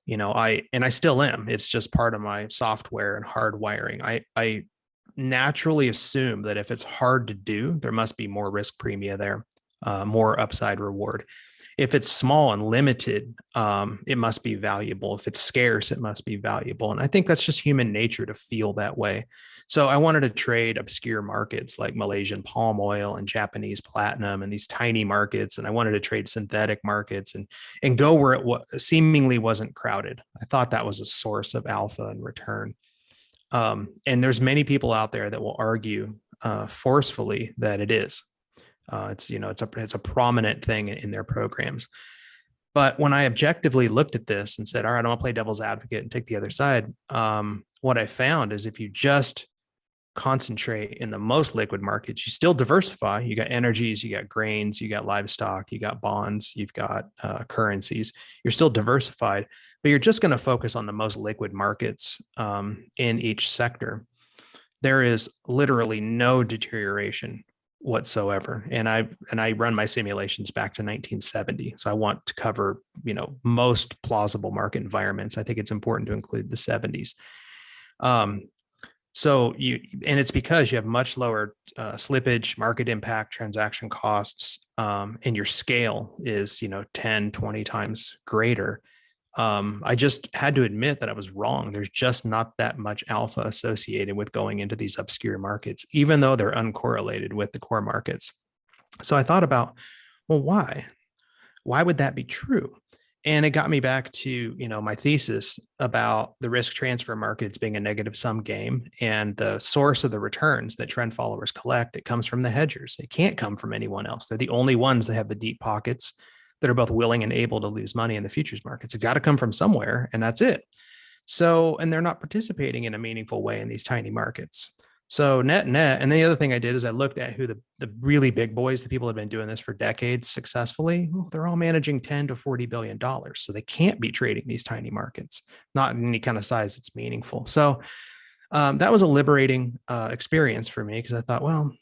S2: I still am. It's just part of my software and hardwiring. I naturally assume that if it's hard to do, there must be more risk premia there, more upside reward. If it's small and limited, it must be valuable. If it's scarce, it must be valuable. And I think that's just human nature to feel that way. So I wanted to trade obscure markets like Malaysian palm oil and Japanese platinum and these tiny markets. And I wanted to trade synthetic markets and go where it seemingly wasn't crowded. I thought that was a source of alpha and return. And there's many people out there that will argue forcefully that it is. It's a prominent thing in their programs. But when I objectively looked at this and said, all right, I'm gonna play devil's advocate and take the other side, what I found is if you just concentrate in the most liquid markets, you still diversify. You got energies, you got grains, you got livestock, you got bonds, you've got currencies. You're still diversified, but you're just going to focus on the most liquid markets in each sector. There is literally no deterioration whatsoever. And I run my simulations back to 1970. So I want to cover, most plausible market environments. I think it's important to include the 70s. And it's because you have much lower slippage, market impact, transaction costs, and your scale is, 10, 20 times greater. I just had to admit that I was wrong. There's just not that much alpha associated with going into these obscure markets, even though they're uncorrelated with the core markets. So I thought about, well, why? Why would that be true? And it got me back to, my thesis about the risk transfer markets being a negative sum game and the source of the returns that trend followers collect. It comes from the hedgers. It can't come from anyone else. They're the only ones that have the deep pockets that are both willing and able to lose money in the futures markets. It's got to come from somewhere, and that's it. So, and they're not participating in a meaningful way in these tiny markets. So net, and the other thing I did is I looked at who the really big boys, the people have been doing this for decades successfully. Well, they're all managing $10 to $40 billion. So they can't be trading these tiny markets, not in any kind of size that's meaningful. So that was a liberating experience for me because I thought, well,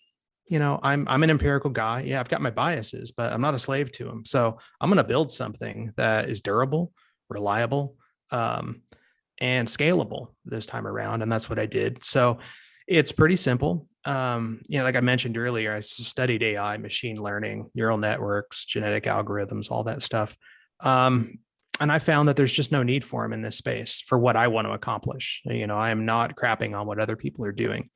S2: I'm an empirical guy. Yeah, I've got my biases, but I'm not a slave to them. So I'm going to build something that is durable, reliable, and scalable this time around. And that's what I did. So it's pretty simple. Like I mentioned earlier, I studied AI, machine learning, neural networks, genetic algorithms, all that stuff. And I found that there's just no need for them in this space for what I want to accomplish. I am not crapping on what other people are doing.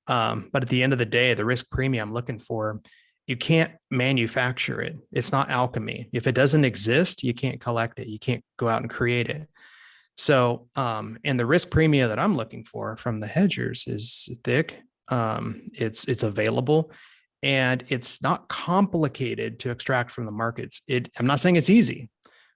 S2: But at the end of the day, the risk premium I'm looking for, you can't manufacture it. It's not alchemy. If it doesn't exist, you can't collect it. You can't go out and create it. So, and the risk premium that I'm looking for from the hedgers is thick. It's available, And it's not complicated to extract from the markets. I'm not saying it's easy,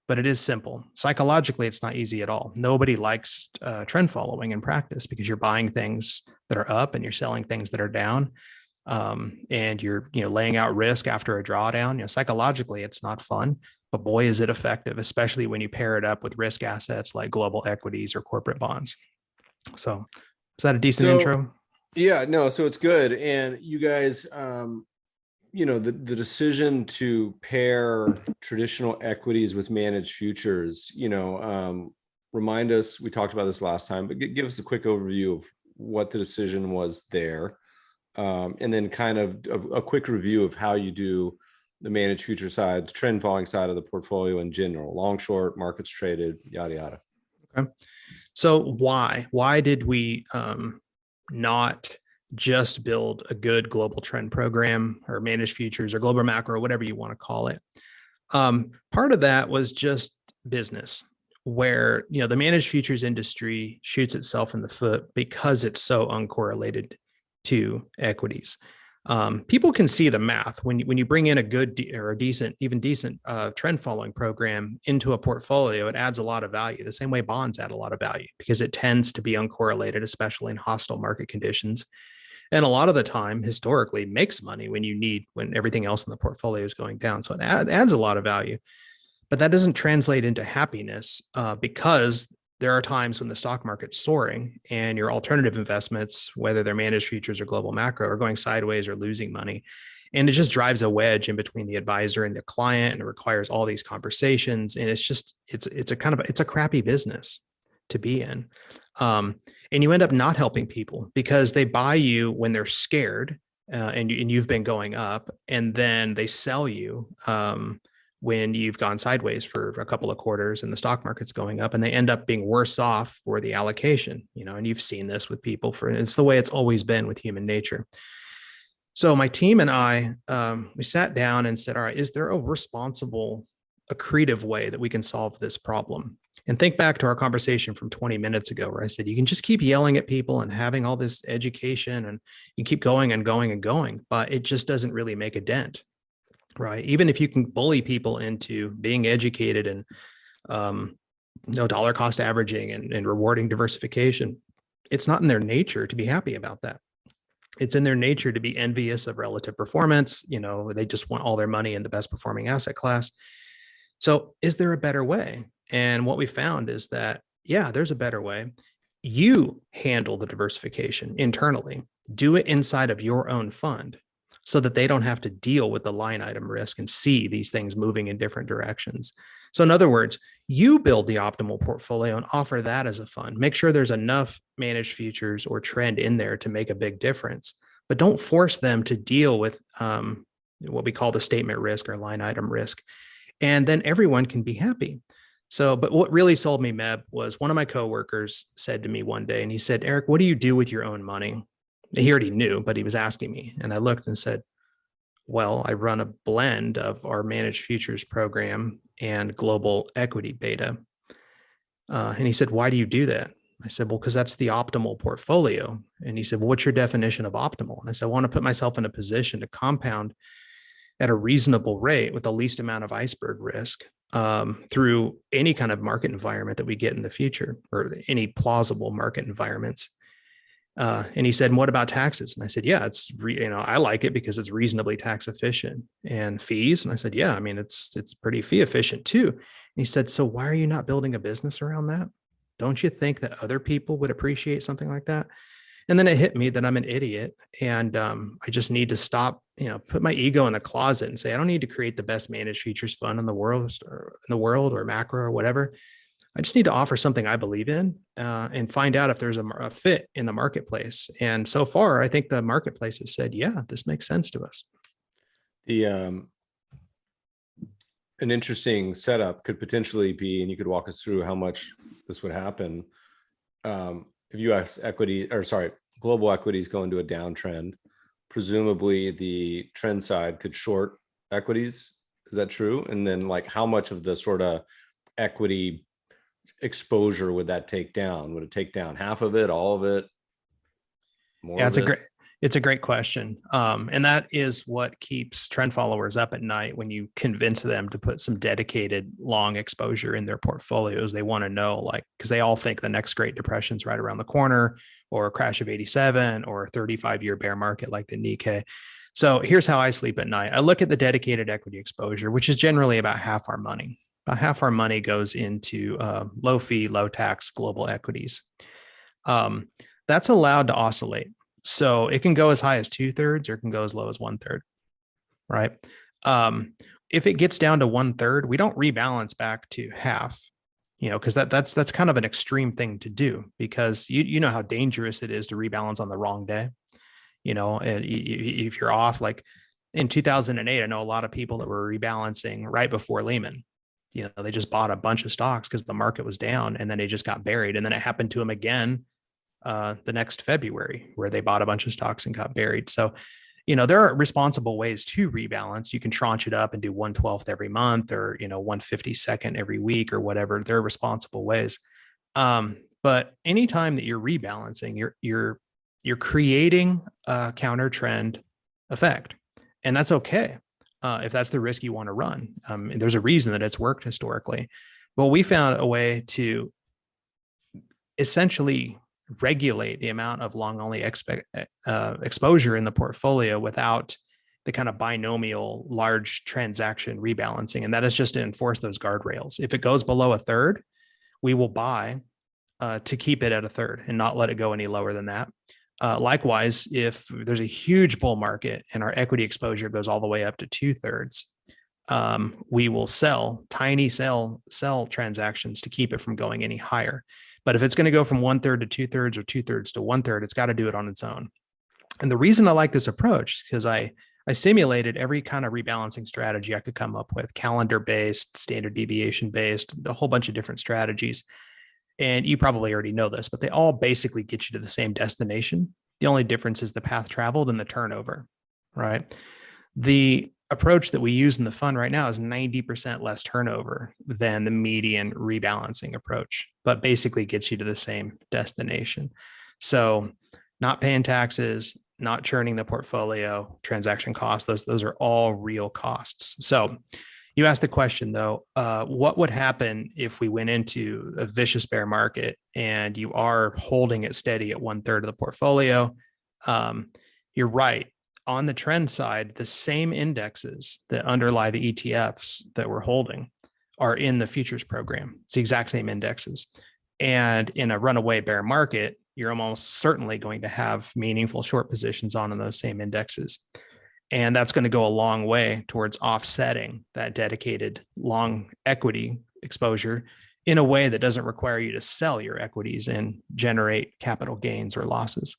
S2: but it is simple. Psychologically, it's not easy at all. Nobody likes trend following in practice because you're buying things that are up and you're selling things that are down. And you're laying out risk after a drawdown. Psychologically, it's not fun, but boy, is it effective, especially when you pair it up with risk assets like global equities or corporate bonds. So, is that a decent intro?
S1: Yeah, no, so it's good. And you guys, the decision to pair traditional equities with managed futures, remind us, we talked about this last time, but give us a quick overview of what the decision was there. And then kind of a quick review of how you do the managed future side, the trend following side of the portfolio in general, long, short, markets traded, yada, yada.
S2: Okay. So why did we not just build a good global trend program or managed futures or global macro, whatever you want to call it? Part of that was just business, where the managed futures industry shoots itself in the foot because it's so uncorrelated to equities. People can see the math when you bring in a good or a decent, even decent trend following program into a portfolio. It adds a lot of value, the same way bonds add a lot of value, because it tends to be uncorrelated, especially in hostile market conditions. And a lot of the time, historically, makes money when everything else in the portfolio is going down. So it adds a lot of value, but that doesn't translate into happiness because there are times when the stock market's soaring and your alternative investments, whether they're managed futures or global macro, are going sideways or losing money. And it just drives a wedge in between the advisor and the client, and it requires all these conversations. And it's a crappy business to be in. And you end up not helping people because they buy you when they're scared and you've been going up, and then they sell you when you've gone sideways for a couple of quarters and the stock market's going up, and they end up being worse off for the allocation, and you've seen this with people. It's the way it's always been with human nature. So my team and I, we sat down and said, all right, is there a responsible, accretive way that we can solve this problem? And think back to our conversation from 20 minutes ago, where I said, you can just keep yelling at people and having all this education and you keep going and going and going, but it just doesn't really make a dent. Right. Even if you can bully people into being educated and dollar cost averaging and rewarding diversification, it's not in their nature to be happy about that. It's in their nature to be envious of relative performance. They just want all their money in the best performing asset class. So is there a better way? And what we found is that, yeah, there's a better way. You handle the diversification internally, do it inside of your own fund, so that they don't have to deal with the line item risk and see these things moving in different directions. So in other words, you build the optimal portfolio and offer that as a fund. Make sure there's enough managed futures or trend in there to make a big difference, but don't force them to deal with what we call the statement risk or line item risk. And then everyone can be happy. So, but what really sold me, Meb, was one of my coworkers said to me one day, and he said, Eric, what do you do with your own money? He already knew, but he was asking me. And I looked and said, well, I run a blend of our managed futures program and global equity beta. And he said, why do you do that? I said, well, because that's the optimal portfolio. And he said, well, what's your definition of optimal? And I said, I want to put myself in a position to compound at a reasonable rate with the least amount of iceberg risk through any kind of market environment that we get in the future, or any plausible market environments. And he said, and what about taxes? And I said, yeah, I like it because it's reasonably tax efficient. And fees? And I said, yeah, I mean, it's pretty fee efficient too. And he said, so why are you not building a business around that? Don't you think that other people would appreciate something like that? And then it hit me that I'm an idiot, and I just need to stop, put my ego in the closet and say, I don't need to create the best managed futures fund in the world or macro or whatever. I just need to offer something I believe in and find out if there's a fit in the marketplace. And so far, I think the marketplace has said, yeah, this makes sense to us.
S1: An interesting setup could potentially be, and you could walk us through how much this would happen. If U.S. global equities go into a downtrend, presumably the trend side could short equities. Is that true? And then how much of the sort of equity exposure would that take down? Would it take down half of it, all of it?
S2: Yeah, It's a great question. And that is what keeps trend followers up at night when you convince them to put some dedicated long exposure in their portfolios. They want to know, like, because they all think the next Great Depression's right around the corner, or a crash of 87, or a 35-year bear market like the Nikkei. So here's how I sleep at night. I look at the dedicated equity exposure, which is generally about half our money. About half our money goes into low fee, low tax global equities. That's allowed to oscillate. So it can go as high as 2/3 or it can go as low as 1/3, right? If it gets down to 1/3, we don't rebalance back to half, because that's kind of an extreme thing to do, because you know how dangerous it is to rebalance on the wrong day. And if you're off, like in 2008, I know a lot of people that were rebalancing right before Lehman. They just bought a bunch of stocks because the market was down, and then they just got buried. And then it happened to them again the next February, where they bought a bunch of stocks and got buried. So, there are responsible ways to rebalance. You can tranche it up and do 1/12 every month, or 1/52 every week, or whatever. There are responsible ways. But anytime that you're rebalancing, you're creating a counter trend effect, and that's okay if that's the risk you want to run. There's a reason that it's worked historically. But we found a way to essentially regulate the amount of long only exposure in the portfolio without the kind of binomial large transaction rebalancing. And that is just to enforce those guardrails. If it goes below 1/3, we will buy to keep it at 1/3 and not let it go any lower than that. Likewise, if there's a huge bull market and our equity exposure goes all the way up to 2/3, we will sell tiny sell transactions to keep it from going any higher. But if it's going to go from 1/3 to 2/3 or 2/3 to 1/3, it's got to do it on its own. And the reason I like this approach is because I simulated every kind of rebalancing strategy I could come up with: calendar based, standard deviation based, a whole bunch of different strategies. And you probably already know this, but they all basically get you to the same destination. The only difference is the path traveled and the turnover, right? The approach that we use in the fund right now is 90% less turnover than the median rebalancing approach, but basically gets you to the same destination. So not paying taxes, not churning the portfolio, transaction costs, those are all real costs. So you asked the question, though, what would happen if we went into a vicious bear market and you are holding it steady at 1/3 of the portfolio? You're right. On the trend side, the same indexes that underlie the ETFs that we're holding are in the futures program. It's the exact same indexes. And in a runaway bear market, you're almost certainly going to have meaningful short positions on in those same indexes. And that's going to go a long way towards offsetting that dedicated long equity exposure in a way that doesn't require you to sell your equities and generate capital gains or losses.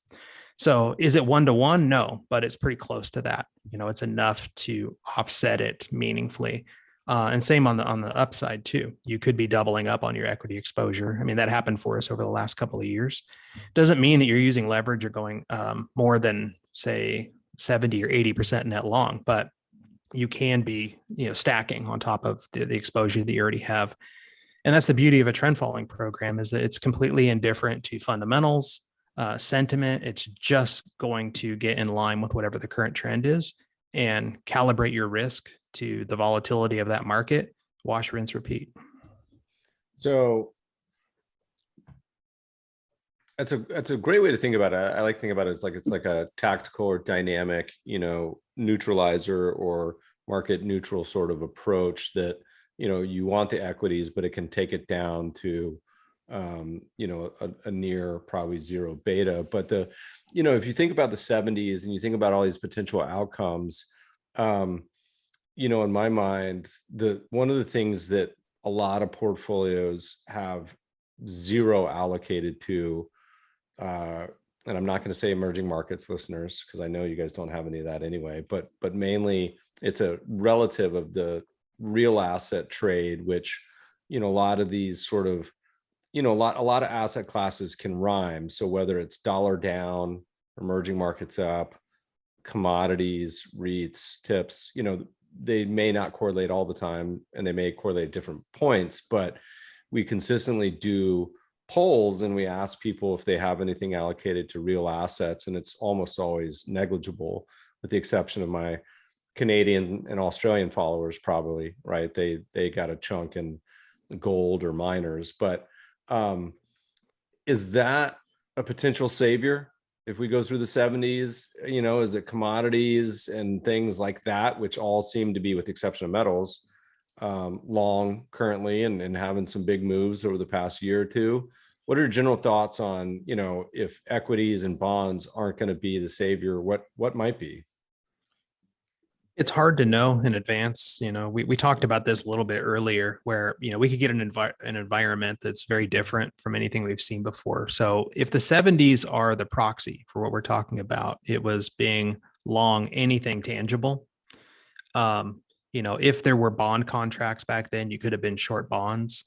S2: So is it 1-to-1? No, but it's pretty close to that. It's enough to offset it meaningfully. And same on the upside too. You could be doubling up on your equity exposure. I mean, that happened for us over the last couple of years. Doesn't mean that you're using leverage or going more than, say, 70 or 80% net long, but you can be, stacking on top of the exposure that you already have. And that's the beauty of a trend following program, is that it's completely indifferent to fundamentals, sentiment. It's just going to get in line with whatever the current trend is and calibrate your risk to the volatility of that market. Wash, rinse, repeat.
S1: So that's a great way to think about it. I like thinking about it as it's like a tactical or dynamic, neutralizer or market neutral sort of approach that, you want the equities, but it can take it down to, a near probably zero beta. But if you think about the 70s and you think about all these potential outcomes, in my mind, one of the things that a lot of portfolios have zero allocated to, and I'm not going to say emerging markets, listeners, because I know you guys don't have any of that anyway, but mainly it's a relative of the real asset trade, which, a lot of these sort of, a lot of asset classes can rhyme. So whether it's dollar down, emerging markets up, commodities, REITs, tips, they may not correlate all the time and they may correlate at different points, but we consistently do polls and we ask people if they have anything allocated to real assets, and it's almost always negligible, with the exception of my Canadian and Australian followers, probably, right? They got a chunk in gold or miners. But is that a potential savior if we go through the 70s? Is it commodities and things like that, which all seem to be, with the exception of metals, long currently and having some big moves over the past year or two? What are your general thoughts on, if equities and bonds aren't going to be the savior, what might be?
S2: It's hard to know in advance. We talked about this a little bit earlier, where we could get an environment that's very different from anything we've seen before. So if the 70s are the proxy for what we're talking about, it was being long anything tangible. If there were bond contracts back then, you could have been short bonds.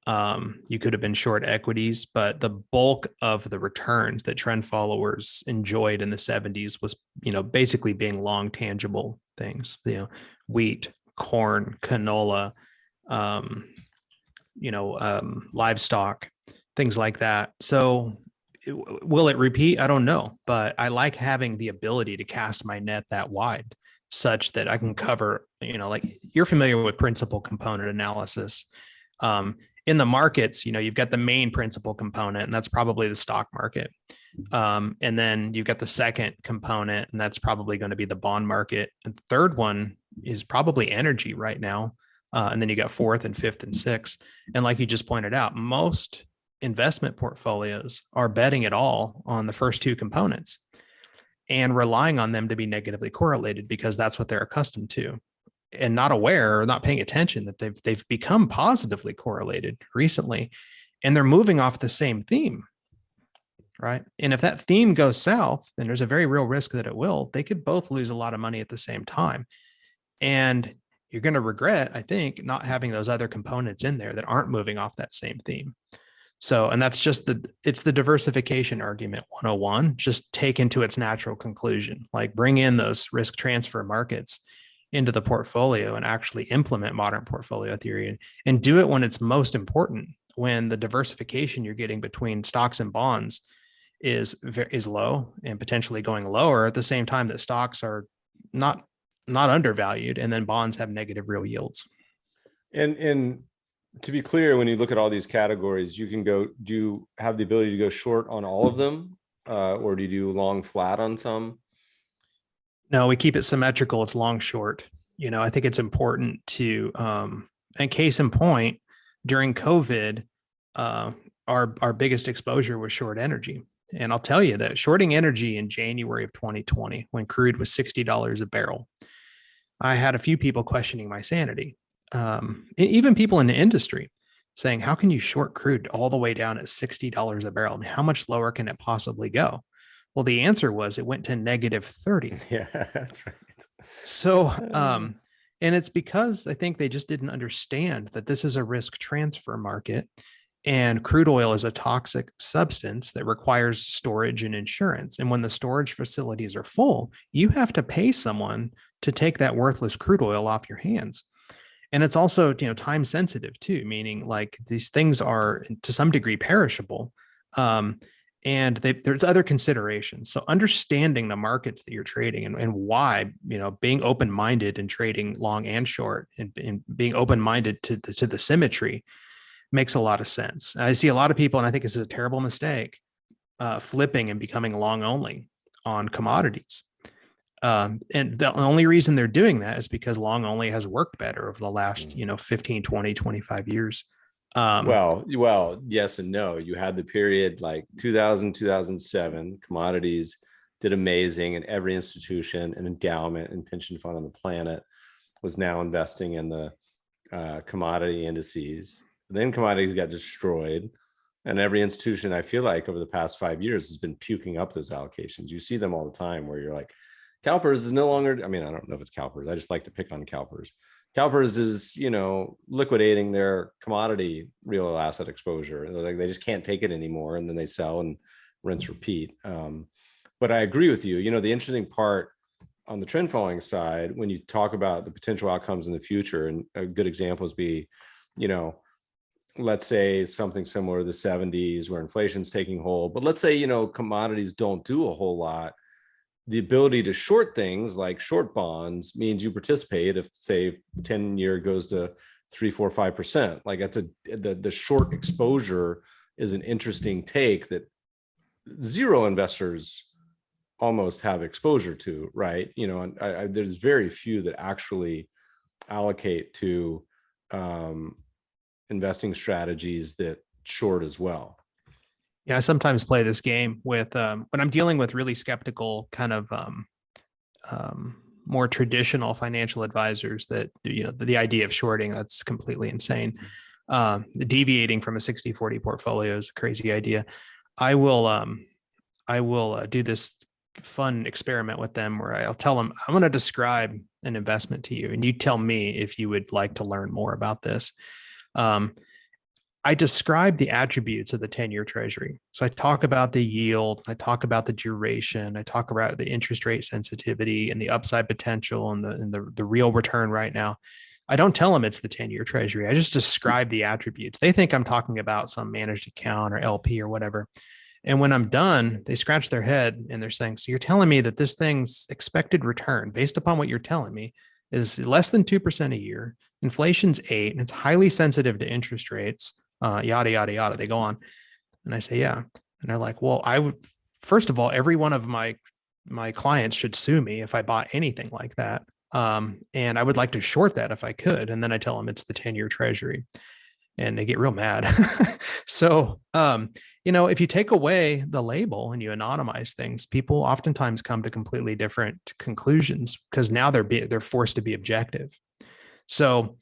S2: You could have been short equities, but the bulk of the returns that trend followers enjoyed in the 70s was, basically being long tangible things, wheat, corn, canola, livestock, things like that. So will it repeat? I don't know, but I like having the ability to cast my net that wide, such that I can cover, like you're familiar with principal component analysis. In the markets, you've got the main principal component, and that's probably the stock market. And then you've got the second component, and that's probably going to be the bond market. And the third one is probably energy right now. And then you got fourth and fifth and sixth. And like you just pointed out, most investment portfolios are betting it all on the first two components and relying on them to be negatively correlated because that's what they're accustomed to, and not aware or not paying attention that they've become positively correlated recently, and they're moving off the same theme, right? And if that theme goes south, then there's a very real risk that it will. They could both lose a lot of money at the same time, and you're going to regret, I think, not having those other components in there that aren't moving off that same theme. So, and that's just it's the diversification argument 101, just taken to its natural conclusion, like bring in those risk transfer markets into the portfolio and actually implement modern portfolio theory, and do it when it's most important, when the diversification you're getting between stocks and bonds is low and potentially going lower at the same time that stocks are not undervalued, and then bonds have negative real yields.
S1: And to be clear, when you look at all these categories, do you have the ability to go short on all of them, or do you do long flat on some?
S2: No, we keep it symmetrical. It's long short. I think it's important to, and case in point, during COVID, our biggest exposure was short energy. And I'll tell you that shorting energy in January of 2020, when crude was $60 a barrel, I had a few people questioning my sanity. Even people in the industry saying, how can you short crude all the way down at $60 a barrel? And how much lower can it possibly go? Well, the answer was it went to negative 30.
S1: Yeah, that's right.
S2: So, and it's because I think they just didn't understand that this is a risk transfer market, and crude oil is a toxic substance that requires storage and insurance. And when the storage facilities are full, you have to pay someone to take that worthless crude oil off your hands. And it's also, time sensitive too, meaning like these things are to some degree perishable. And there's other considerations. So understanding the markets that you're trading and why, being open-minded and trading long and short, and being open-minded to the symmetry makes a lot of sense. I see a lot of people, and I think this is a terrible mistake, flipping and becoming long only on commodities. And the only reason they're doing that is because long only has worked better over the last, 15, 20, 25 years.
S1: Well, yes and no. You had the period like 2000, 2007, commodities did amazing, and every institution and endowment and pension fund on the planet was now investing in the commodity indices. Then commodities got destroyed, and every institution, I feel like over the past 5 years, has been puking up those allocations. You see them all the time where you're like, CalPERS is no longer, I don't know if it's CalPERS. I just like to pick on CalPERS. CalPERS is, liquidating their commodity real asset exposure. Like they just can't take it anymore, and then they sell and rinse, repeat. But I agree with you. The interesting part on the trend following side, when you talk about the potential outcomes in the future, and a good example is let's say something similar to the 70s where inflation's taking hold, but let's say, commodities don't do a whole lot. The ability to short things like short bonds means you participate if, say, 10-year goes to 3, 4, 5%. Like that's the short exposure is an interesting take that zero investors almost have exposure to, right? And there's very few that actually allocate to investing strategies that short as well.
S2: Yeah, I sometimes play this game with when I'm dealing with really skeptical kind of more traditional financial advisors that, the idea of shorting, that's completely insane. Deviating from a 60-40 portfolio is a crazy idea. I will do this fun experiment with them where I'll tell them, I'm going to describe an investment to you and you tell me if you would like to learn more about this. I describe the attributes of the 10-year treasury. So I talk about the yield, I talk about the duration, I talk about the interest rate sensitivity and the upside potential and the real return right now. I don't tell them it's the 10-year treasury. I just describe the attributes. They think I'm talking about some managed account or LP or whatever. And when I'm done, they scratch their head and they're saying, so you're telling me that this thing's expected return based upon what you're telling me is less than 2% a year. Inflation's 8%, and it's highly sensitive to interest rates. Yada, yada, yada. They go on. And I say, yeah. And they're like, well, I would, first of all, every one of my clients should sue me if I bought anything like that. And I would like to short that if I could. And then I tell them it's the 10-year treasury and they get real mad. So, if you take away the label and you anonymize things, people oftentimes come to completely different conclusions because now they're forced to be objective. So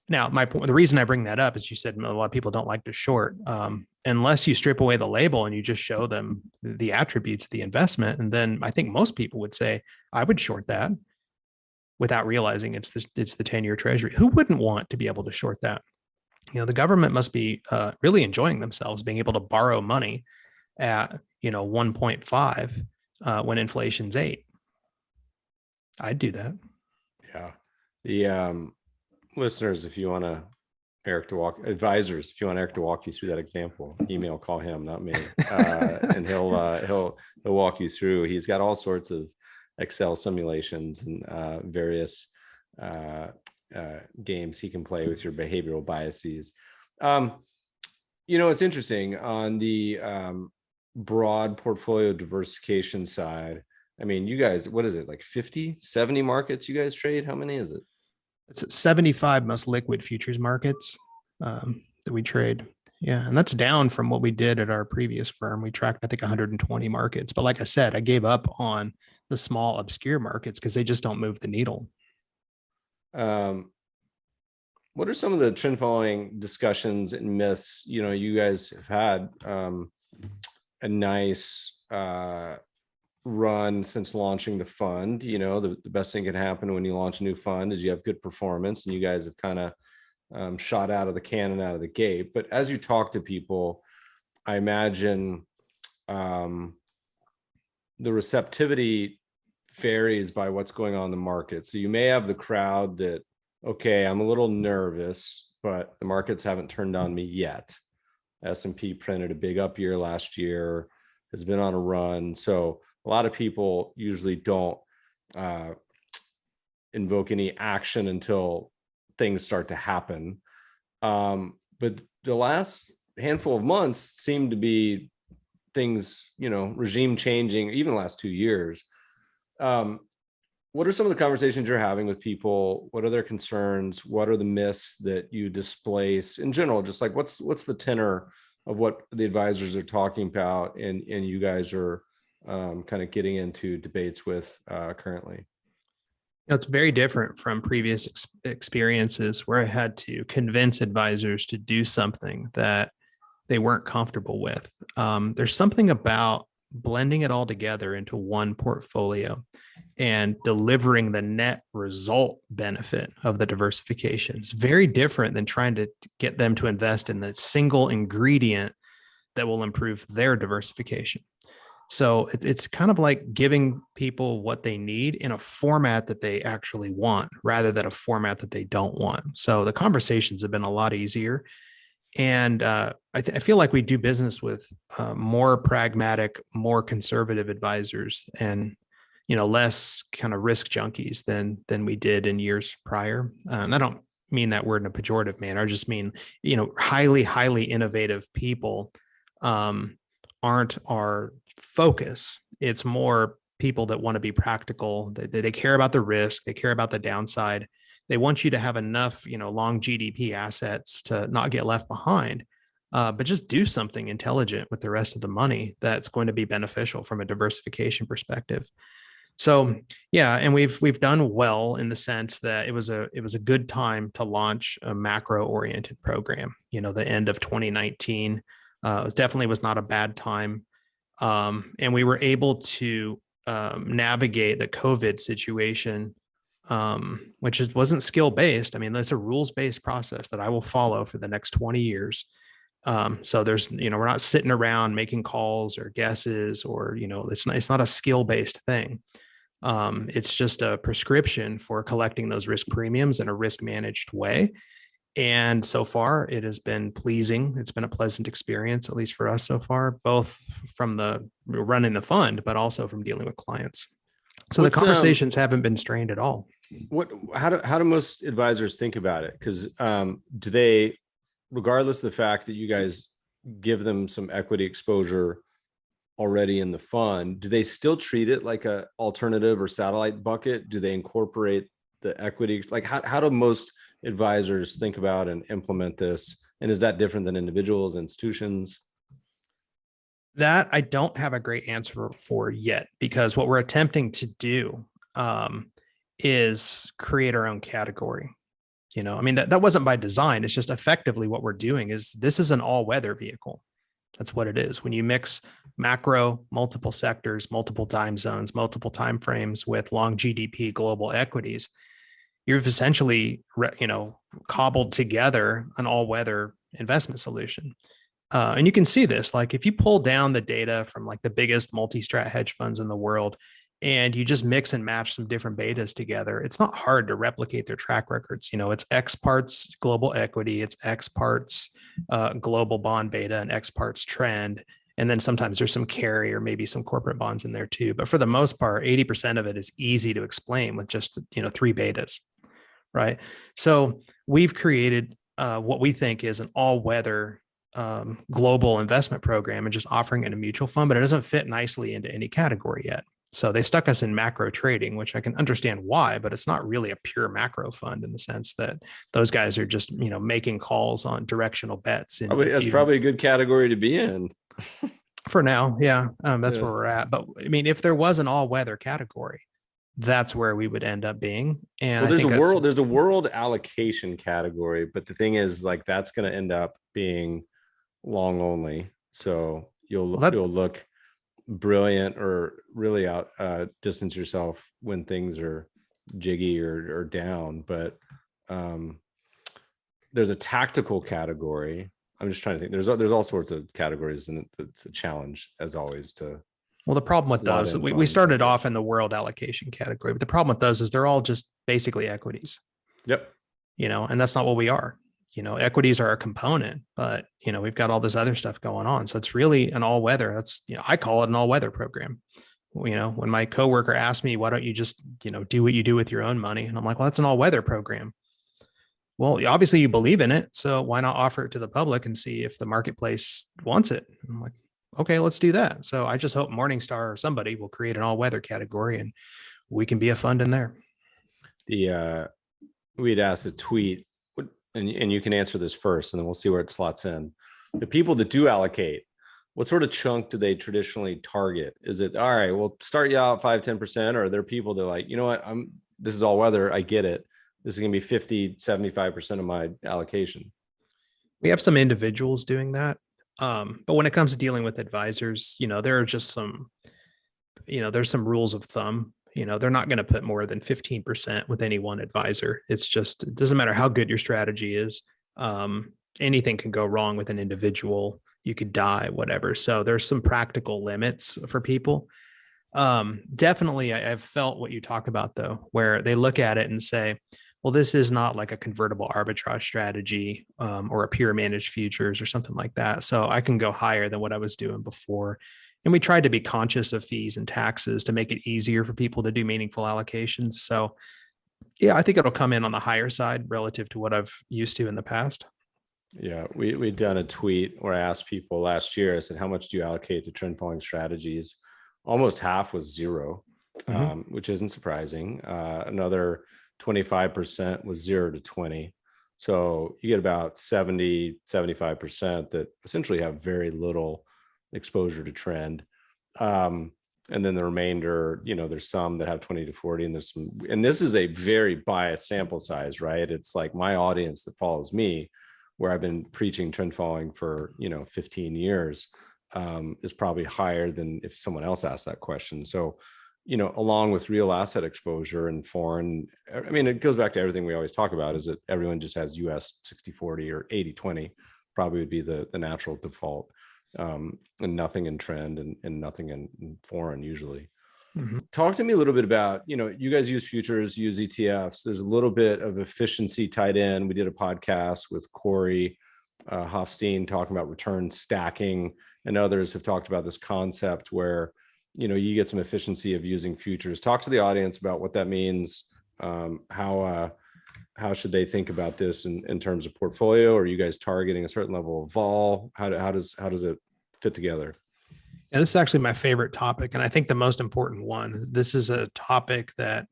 S2: now the reason I bring that up is you said a lot of people don't like to short, unless you strip away the label and you just show them the attributes of the investment. And then I think most people would say, I would short that without realizing it's the 10-year treasury. Who wouldn't want to be able to short that? The government must be really enjoying themselves being able to borrow money at 1.5 when inflation's 8. I'd do that.
S1: Yeah. The listeners, if you want advisors, if you want Eric to walk you through that example, call him, not me, and he'll walk you through. He's got all sorts of Excel simulations and various games he can play with your behavioral biases. It's interesting on the broad portfolio diversification side. I mean, you guys, what is it, like 50, 70 markets you guys trade? How many is it?
S2: It's 75 most liquid futures markets that we trade. Yeah. And that's down from what we did at our previous firm. We tracked, I think, 120 markets. But like I said, I gave up on the small obscure markets because they just don't move the needle.
S1: What are some of the trend following discussions and myths? You guys have had a nice run since launching the fund. The best thing can happen when you launch a new fund is you have good performance, and you guys have kind of shot out of the cannon out of the gate. But as you talk to people, I imagine the receptivity varies by what's going on in the market. So you may have the crowd that, okay, I'm a little nervous, but the markets haven't turned on me yet. S&P printed a big up year last year, has been on a run. So a lot of people usually don't invoke any action until things start to happen. But the last handful of months seem to be things, regime changing, even the last 2 years. What are some of the conversations you're having with people? What are their concerns? What are the myths that you displace in general? Just like what's the tenor of what the advisors are talking about and you guys are kind of getting into debates with currently?
S2: It's very different from previous experiences where I had to convince advisors to do something that they weren't comfortable with. There's something about blending it all together into one portfolio and delivering the net result benefit of the diversification. It's very different than trying to get them to invest in the single ingredient that will improve their diversification. So it's kind of like giving people what they need in a format that they actually want rather than a format that they don't want. So the conversations have been a lot easier. And I feel like we do business with more pragmatic, more conservative advisors, and less kind of risk junkies than we did in years prior. And I don't mean that word in a pejorative manner. I just mean highly innovative people aren't our focus. It's more people that want to be practical. They care about the risk. They care about the downside. They want you to have enough, long GDP assets to not get left behind, but just do something intelligent with the rest of the money that's going to be beneficial from a diversification perspective. So yeah, and we've done well in the sense that it was a good time to launch a macro oriented program. The end of 2019 definitely was not a bad time, and we were able to navigate the COVID situation, which wasn't skill based. I mean, that's a rules based process that I will follow for the next 20 years. So there's, we're not sitting around making calls or guesses, or it's not a skill based thing. It's just a prescription for collecting those risk premiums in a risk managed way. And so far, it has been pleasing. It's been a pleasant experience, at least for us so far, both from the running the fund, but also from dealing with clients. So the conversations haven't been strained at all.
S1: How do most advisors think about it? Because do they, regardless of the fact that you guys give them some equity exposure already in the fund, do they still treat it like a alternative or satellite bucket? Do they incorporate the equity? Like how do most advisors think about and implement this? And is that different than individuals, institutions?
S2: That I don't have a great answer for yet, because what we're attempting to do is create our own category. I mean, that wasn't by design. It's just effectively what we're doing is this is an all-weather vehicle. That's what it is. When you mix macro, multiple sectors, multiple time zones, multiple time frames with long GDP global equities, you've essentially, cobbled together an all-weather investment solution. And you can see this, like if you pull down the data from like the biggest multi-strat hedge funds in the world, and you just mix and match some different betas together, it's not hard to replicate their track records. It's X parts global equity, it's X parts global bond beta, and X parts trend. And then sometimes there's some carry or maybe some corporate bonds in there too. But for the most part, 80% of it is easy to explain with just, 3 betas, right? So we've created what we think is an all-weather global investment program and just offering it in a mutual fund, but it doesn't fit nicely into any category yet. So they stuck us in macro trading, which I can understand why, but it's not really a pure macro fund in the sense that those guys are just, making calls on directional bets.
S1: That's probably a good category to be in.
S2: For now. Yeah. That's where we're at. But I mean, if there was an all-weather category, that's where we would end up being. And
S1: there's a world allocation category, but the thing is, like, that's going to end up being long only. So you'll look brilliant or really distance yourself when things are jiggy or down. But there's a tactical category. I'm just trying to think. There's all sorts of categories, and it's a challenge as always to.
S2: Well, the problem with those, we started off in the world allocation category, but the problem with those is they're all just basically equities.
S1: Yep.
S2: And that's not what we are. Equities are a component, but we've got all this other stuff going on. So it's really an all-weather. That's, I call it an all-weather program. When my coworker asked me, why don't you just, do what you do with your own money? And I'm like, well, that's an all-weather program. Well, obviously you believe in it. So why not offer it to the public and see if the marketplace wants it? I'm like, okay, let's do that. So I just hope Morningstar or somebody will create an all-weather category and we can be a fund in there.
S1: We'd asked a tweet, and you can answer this first, and then we'll see where it slots in. The people that do allocate, what sort of chunk do they traditionally target? Is it, all right, we'll start you out 5-10%, or are there people that are like, you know what, this is all weather, I get it. This is going to be 50-75% of my allocation.
S2: We have some individuals doing that. But when it comes to dealing with advisors, there are just some, there's some rules of thumb. They're not going to put more than 15% with any one advisor. It doesn't matter how good your strategy is. Anything can go wrong with an individual. You could die, whatever. So there's some practical limits for people. Definitely, I've felt what you talk about, though, where they look at it and say, well, this is not like a convertible arbitrage strategy or a pure managed futures or something like that. So I can go higher than what I was doing before. And we tried to be conscious of fees and taxes to make it easier for people to do meaningful allocations. So yeah, I think it'll come in on the higher side relative to what I've used to in the past.
S1: Yeah, we'd done a tweet where I asked people last year, I said, how much do you allocate to trend following strategies? Almost half was zero, which isn't surprising. Another 25% was 0 to 20. So you get about 70, 75% that essentially have very little exposure to trend. And then the remainder, there's some that have 20 to 40, and there's some, and this is a very biased sample size, right? It's like my audience that follows me, where I've been preaching trend following for 15 years, is probably higher than if someone else asked that question. So, along with real asset exposure and foreign, I mean, it goes back to everything we always talk about, is that everyone just has US 60-40 or 80-20 probably would be the natural default, and nothing in trend and nothing in foreign usually. Talk to me a little bit about, you guys use futures, use ETFs. There's a little bit of efficiency tied in. We did a podcast with Corey Hofstein talking about return stacking, and others have talked about this concept where, you get some efficiency of using futures. Talk to the audience about what that means. How should they think about this in terms of portfolio? Are you guys targeting a certain level of vol? How does it fit together?
S2: And this is actually my favorite topic, and I think the most important one. This is a topic that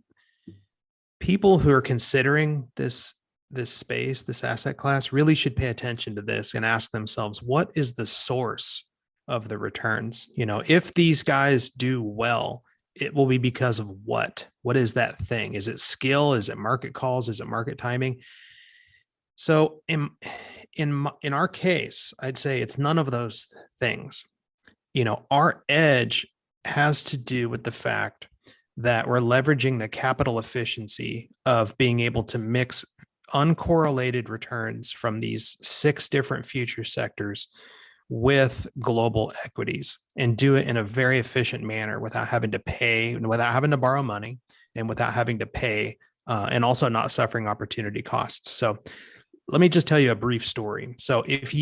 S2: people who are considering this space, this asset class, really should pay attention to this and ask themselves, what is the source of the returns? If these guys do well, it will be because of what? What is that thing? Is it skill? Is it market calls? Is it market timing? So in our case, I'd say it's none of those things. Our edge has to do with the fact that we're leveraging the capital efficiency of being able to mix uncorrelated returns from these 6 different future sectors with global equities, and do it in a very efficient manner without having to pay, without having to borrow money, and without having to pay, and also not suffering opportunity costs. So let me just tell you a brief story. So if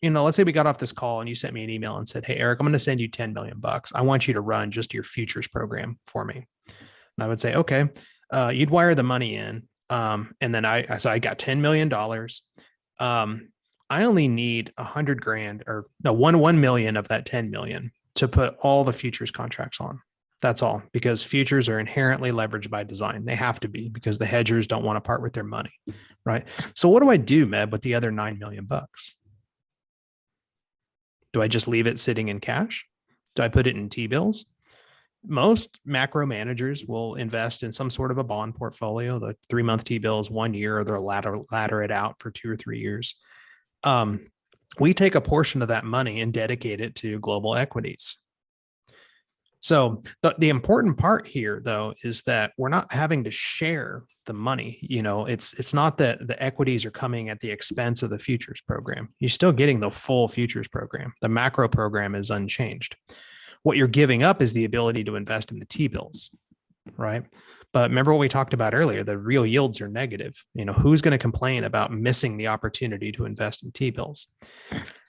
S2: let's say we got off this call and you sent me an email and said, hey, Eric, I'm going to send you 10 million bucks. I want you to run just your futures program for me. And I would say, okay, you'd wire the money in. And then I got $10 million. I only need 100 grand or no, 1 million of that 10 million to put all the futures contracts on. That's all, because futures are inherently leveraged by design. They have to be, because the hedgers don't want to part with their money. Right. So what do I do, Meb, with the other 9 million bucks? Do I just leave it sitting in cash? Do I put it in T-bills? Most macro managers will invest in some sort of a bond portfolio, the 3-month T-bills, 1 year, or they'll ladder it out for 2 or 3 years. We take a portion of that money and dedicate it to global equities. So the important part here, though, is that we're not having to share the money. It's not that the equities are coming at the expense of the futures program. You're still getting the full futures program. The macro program is unchanged. What you're giving up is the ability to invest in the T-bills, right? But remember what we talked about earlier, the real yields are negative. Who's going to complain about missing the opportunity to invest in T-bills?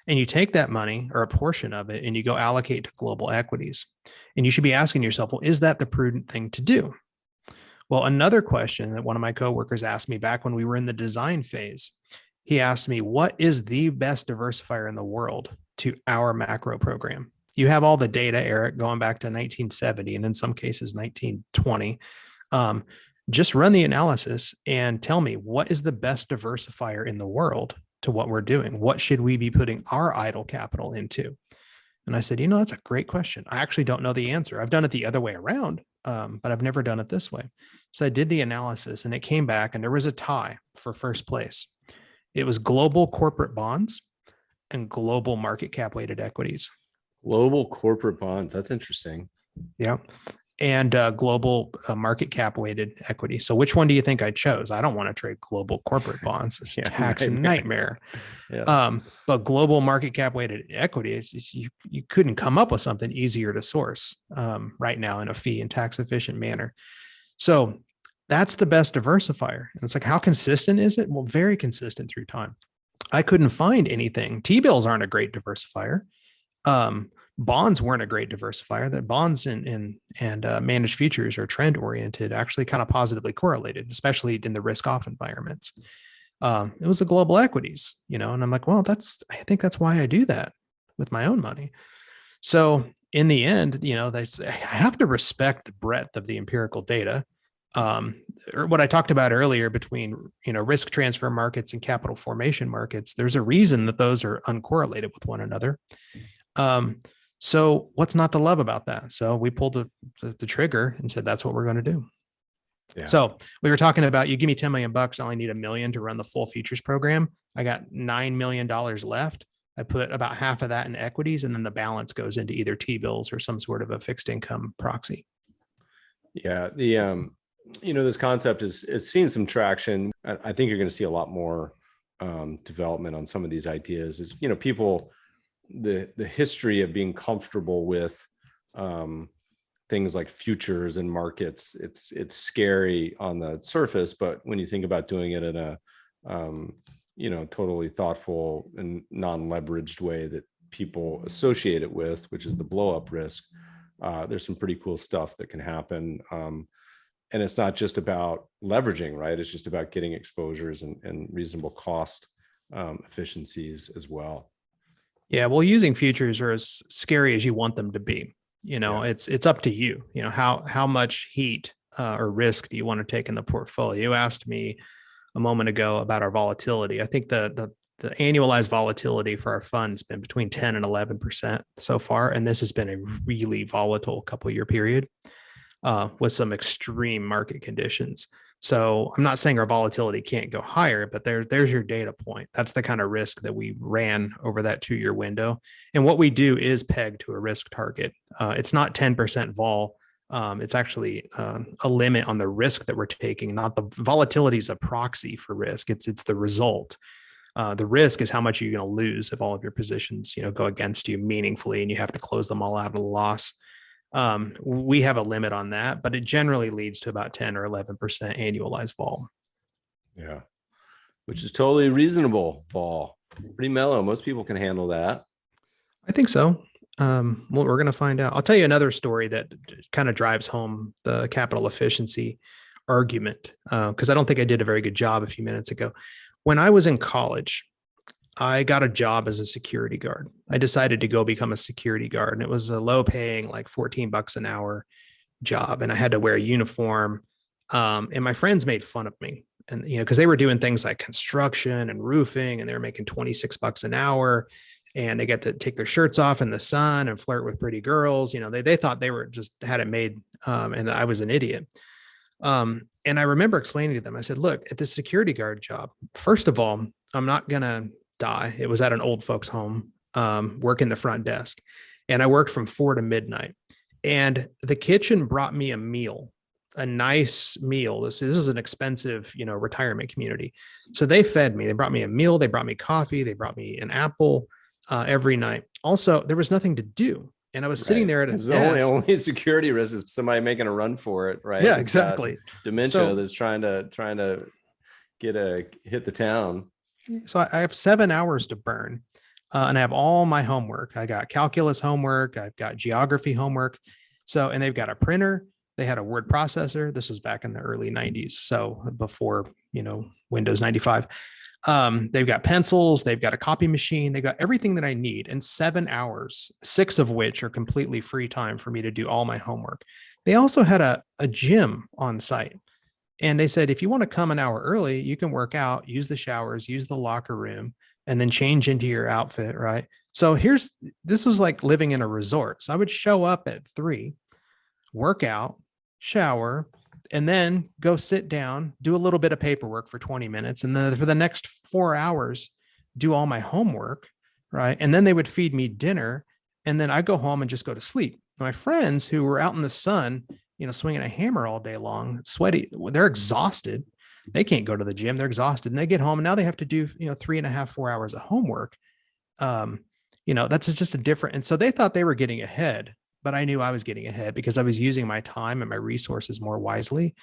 S2: And you take that money or a portion of it and you go allocate to global equities. And you should be asking yourself, well, is that the prudent thing to do? Well, another question that one of my coworkers asked me back when we were in the design phase, he asked me, what is the best diversifier in the world to our macro program? You have all the data, Eric, going back to 1970 and in some cases 1920. Just run the analysis and tell me, what is the best diversifier in the world to what we're doing? What should we be putting our idle capital into? And I said, that's a great question. I actually don't know the answer. I've done it the other way around, but I've never done it this way. So I did the analysis and it came back and there was a tie for first place. It was global corporate bonds and global market cap weighted equities.
S1: Global corporate bonds. That's interesting.
S2: Yeah. And global market cap weighted equity. So which one do you think I chose? I don't want to trade global corporate bonds. It's a tax nightmare. Yeah. But global market cap weighted equity, it's just, you couldn't come up with something easier to source right now in a fee and tax efficient manner. So That's the best diversifier. And it's like, how consistent is it? Well, very consistent through time. I couldn't find anything. T-bills aren't a great diversifier. Bonds weren't a great diversifier. That bonds and managed futures are trend oriented, actually kind of positively correlated, especially in the risk off environments. It was the global equities, and I'm like, well, I think that's why I do that with my own money. So in the end, I have to respect the breadth of the empirical data. Or what I talked about earlier between, risk transfer markets and capital formation markets, there's a reason that those are uncorrelated with one another. So what's not to love about that? So we pulled the trigger and said, that's what we're going to do. Yeah. So we were talking about, you give me $10 million, I only need $1 million to run the full futures program. I got $9 million left. I put about half of that in equities, and then the balance goes into either T-bills or some sort of a fixed income proxy.
S1: Yeah. This concept is seeing some traction. I think you're going to see a lot more development on some of these ideas. Is, people, the history of being comfortable with things like futures and markets, it's scary on the surface, but when you think about doing it in a totally thoughtful and non-leveraged way that people associate it with, which is the blow up risk, there's some pretty cool stuff that can happen. And it's not just about leveraging, right? It's just about getting exposures and reasonable cost efficiencies as well.
S2: Yeah, well, using futures are as scary as you want them to be. It's up to you. How much heat or risk do you want to take in the portfolio? You asked me a moment ago about our volatility. I think the annualized volatility for our fund's been between 10 and 11% so far, and this has been a really volatile couple-year period with some extreme market conditions. So I'm not saying our volatility can't go higher, but there's your data point. That's the kind of risk that we ran over that 2-year window. And what we do is pegged to a risk target. It's not 10% vol. It's actually a limit on the risk that we're taking. Not the volatility is a proxy for risk. It's the result. The risk is how much you're going to lose if all of your positions, go against you meaningfully, and you have to close them all out of a loss. We have a limit on that, but it generally leads to about 10 or 11% annualized vol.
S1: Yeah, which is totally reasonable vol. Pretty mellow. Most people can handle that.
S2: I think so. Well, we're going to find out. I'll tell you another story that kind of drives home the capital efficiency argument, because I don't think I did a very good job a few minutes ago. When I was in college, I got a job as a security guard. I decided to go become a security guard, and it was a low paying, like $14 an hour job. And I had to wear a uniform. And my friends made fun of me, and, cause they were doing things like construction and roofing, and they were making $26 an hour, and they got to take their shirts off in the sun and flirt with pretty girls. They thought they were just had it made. And I was an idiot. And I remember explaining to them, I said, look, at this security guard job, first of all, I'm not going to die. It was at an old folks home, working the front desk. And I worked from 4 to midnight. And the kitchen brought me a meal, a nice meal. This is an expensive, retirement community. So they fed me. They brought me a meal. They brought me coffee. They brought me an apple every night. Also, there was nothing to do. And I was sitting there at a desk.
S1: The only security risk is somebody making a run for it, right?
S2: Yeah, exactly.
S1: Dementia that's trying to hit the town.
S2: So I have 7 hours to burn, and I have all my homework. I got calculus homework. I've got geography homework. And they've got a printer. They had a word processor. This was back in the early 90s. So before, Windows 95. They've got pencils. They've got a copy machine. They've got everything that I need in 7 hours, 6 of which are completely free time for me to do all my homework. They also had a gym on site. And they said, if you want to come an hour early, you can work out, use the showers, use the locker room, and then change into your outfit, right? So this was like living in a resort. So I would show up at 3, work out, shower, and then go sit down, do a little bit of paperwork for 20 minutes. And then for the next 4 hours, do all my homework, right? And then they would feed me dinner. And then I go home and just go to sleep. My friends who were out in the sun, swinging a hammer all day long, sweaty, they're exhausted. They can't go to the gym. They're exhausted, and they get home and now they have to do, 3.5, 4 hours of homework. That's just a different. And so they thought they were getting ahead, but I knew I was getting ahead because I was using my time and my resources more wisely.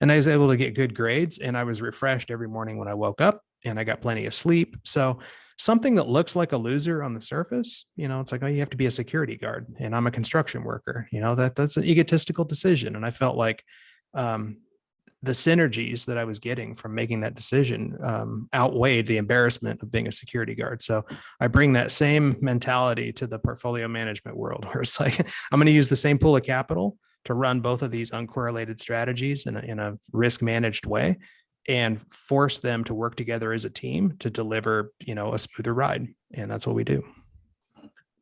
S2: and I was able to get good grades, and I was refreshed every morning when I woke up, and I got plenty of sleep. So something that looks like a loser on the surface, it's like, oh, you have to be a security guard and I'm a construction worker, that's an egotistical decision. And I felt like the synergies that I was getting from making that decision outweighed the embarrassment of being a security guard. So I bring that same mentality to the portfolio management world, where it's like, I'm going to use the same pool of capital to run both of these uncorrelated strategies in a risk managed way, and force them to work together as a team to deliver, a smoother ride. And that's what we do.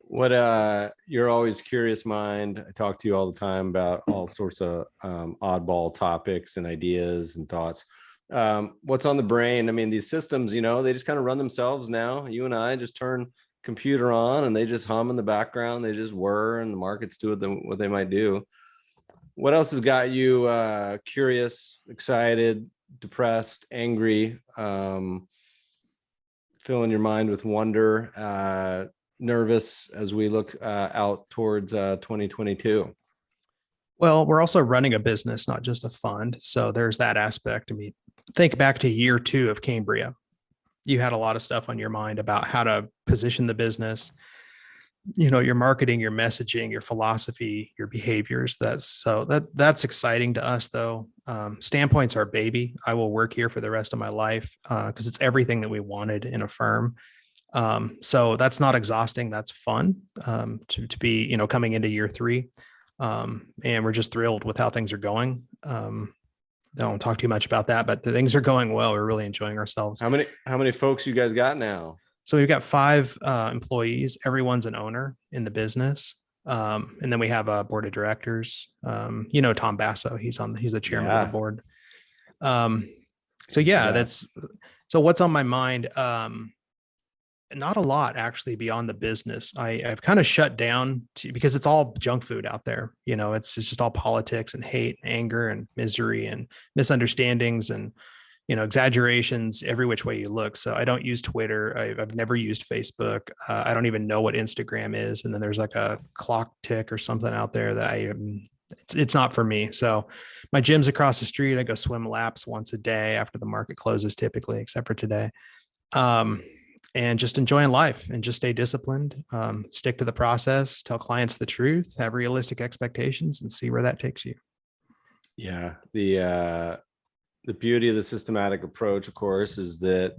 S1: What you're always curious mind. I talk to you all the time about all sorts of oddball topics and ideas and thoughts. What's on the brain? I mean, these systems, they just kind of run themselves now. You and I just turn computer on and they just hum in the background. They just whir and the markets do what they might do. What else has got you curious, excited, depressed, angry, filling your mind with wonder, nervous as we look out towards 2022?
S2: Well, we're also running a business, not just a fund. So there's that aspect. I mean, think back to year 2 of Cambria. You had a lot of stuff on your mind about how to position the business, your marketing, your messaging, your philosophy, your behaviors. That's exciting to us, though. Standpoint's our baby. I will work here for the rest of my life because it's everything that we wanted in a firm. So that's not exhausting. That's fun to be, coming into year 3. And we're just thrilled with how things are going. Don't talk too much about that, but the things are going well. We're really enjoying ourselves.
S1: How many folks you guys got now?
S2: So we've got 5 employees. Everyone's an owner in the business. And then we have a board of directors. Tom Basso, he's the chairman of the board. So what's on my mind? Not a lot, actually, beyond the business. I've kind of shut down because it's all junk food out there. It's just all politics and hate and anger and misery and misunderstandings and, exaggerations every which way you look. So I don't use Twitter. I've never used Facebook. I don't even know what Instagram is. And then there's like a clock tick or something out there that it's not for me. So my gym's across the street. I go swim laps once a day after the market closes, typically, except for today. And just enjoying life and just stay disciplined, stick to the process, tell clients the truth, have realistic expectations, and see where that takes you.
S1: Yeah. The beauty of the systematic approach, of course, is that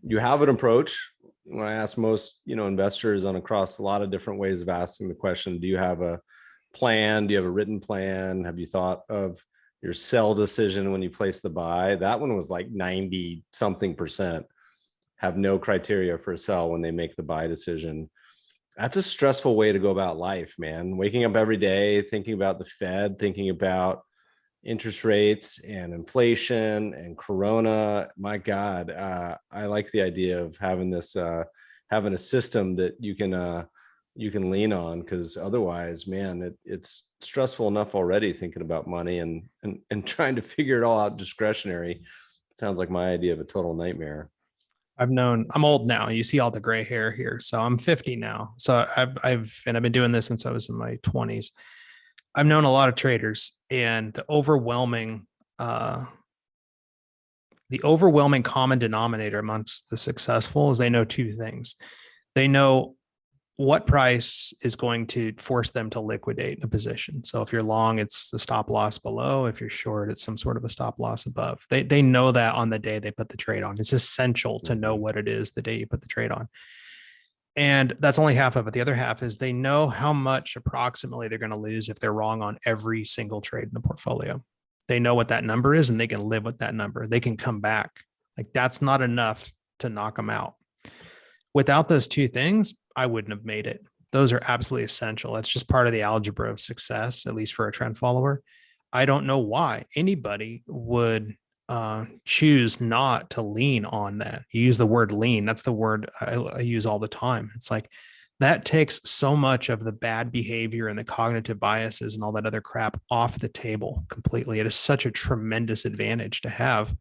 S1: you have an approach. When I ask most, investors across a lot of different ways of asking the question, do you have a plan? Do you have a written plan? Have you thought of your sell decision when you place the buy? That one was like 90 something percent. Have no criteria for a sell when they make the buy decision. That's a stressful way to go about life, man. Waking up every day, thinking about the Fed, thinking about interest rates and inflation and Corona. My God, I like the idea of having this, having a system that you can lean on, because otherwise, man, it's stressful enough already thinking about money and trying to figure it all out discretionary. Sounds like my idea of a total nightmare.
S2: I'm old now. You see all the gray hair here. So I'm 50 now. So I've been doing this since I was in my 20s. I've known a lot of traders, and the overwhelming common denominator amongst the successful is they know 2 things. They know what price is going to force them to liquidate a position. So if you're long, it's the stop loss below. If you're short, it's some sort of a stop loss above. They know that on the day they put the trade on. It's essential to know what it is the day you put the trade on. And that's only half of it. The other half is they know how much approximately they're going to lose if they're wrong on every single trade in the portfolio. They know what that number is and they can live with that number. They can come back. Like, that's not enough to knock them out. Without those 2 things, I wouldn't have made it. Those are absolutely essential. It's just part of the algebra of success, at least for a trend follower. I don't know why anybody would choose not to lean on that. You use the word lean. That's the word I use all the time. It's like that takes so much of the bad behavior and the cognitive biases and all that other crap off the table completely. It is such a tremendous advantage to have.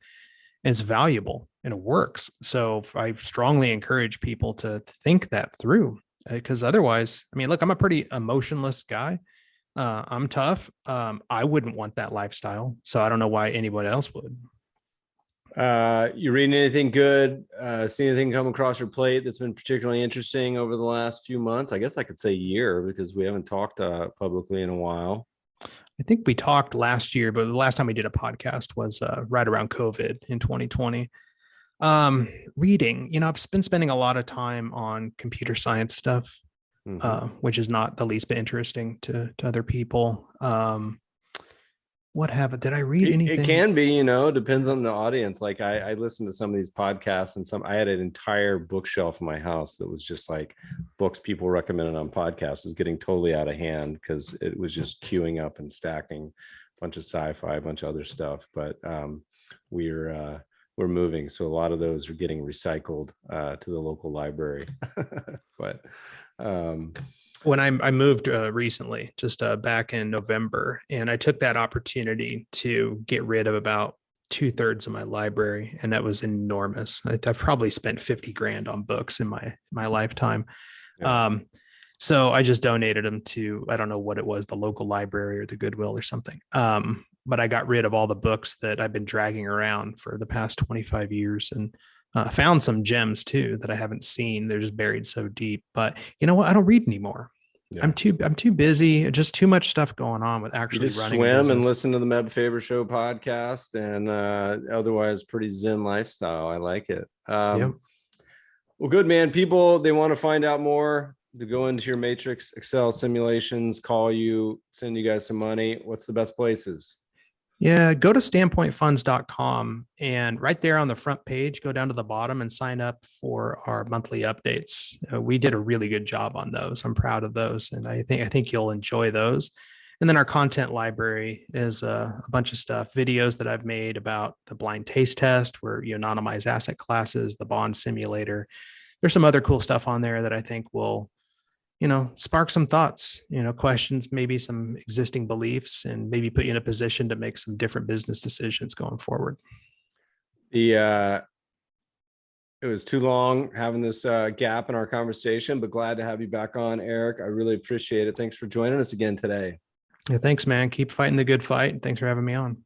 S2: And it's valuable and it works. So I strongly encourage people to think that through, because otherwise, I mean, look, I'm a pretty emotionless guy. I'm tough. I wouldn't want that lifestyle, so I don't know why anyone else would.
S1: You reading anything good? See anything come across your plate that's been particularly interesting over the last few months? I guess I could say year because we haven't talked publicly in a while.
S2: I think we talked last year, but the last time we did a podcast was right around COVID in 2020. Reading, I've been spending a lot of time on computer science stuff, which is not the least bit interesting to other people. Did I read anything?
S1: It can be, depends on the audience. Like I listened to some of these podcasts and I had an entire bookshelf in my house that was just like books people recommended on podcasts. It was getting totally out of hand because it was just queuing up and stacking a bunch of sci-fi, a bunch of other stuff. But we're moving. So a lot of those are getting recycled to the local library. But
S2: when I moved recently, just back in November, and I took that opportunity to get rid of about 2/3 of my library, and that was enormous. I've probably spent 50 grand on books in my lifetime. Yeah. So I just donated them to, I don't know what it was, the local library or the Goodwill or something. But I got rid of all the books that I've been dragging around for the past 25 years, and found some gems too that I haven't seen. They're just buried so deep. But you know what? I don't read anymore. Yeah. I'm too busy. Just too much stuff going on with actually running.
S1: Swim and listen to the Meb Faber Show podcast, and otherwise pretty zen lifestyle. I like it. Yep. Well, good, man. People, they want to find out more, to go into your Matrix Excel simulations, call you, send you guys some money. What's the best places?
S2: Yeah, go to standpointfunds.com, and right there on the front page, go down to the bottom and sign up for our monthly updates. We did a really good job on those. I'm proud of those, and I think you'll enjoy those. And then our content library is a bunch of stuff, videos that I've made about the blind taste test, where you anonymize asset classes, the bond simulator. There's some other cool stuff on there that I think will spark some thoughts, questions, maybe some existing beliefs, and maybe put you in a position to make some different business decisions going forward.
S1: It was too long having this gap in our conversation, but glad to have you back on, Eric. I really appreciate it. Thanks for joining us again today.
S2: Yeah, thanks, man. Keep fighting the good fight. And thanks for having me on.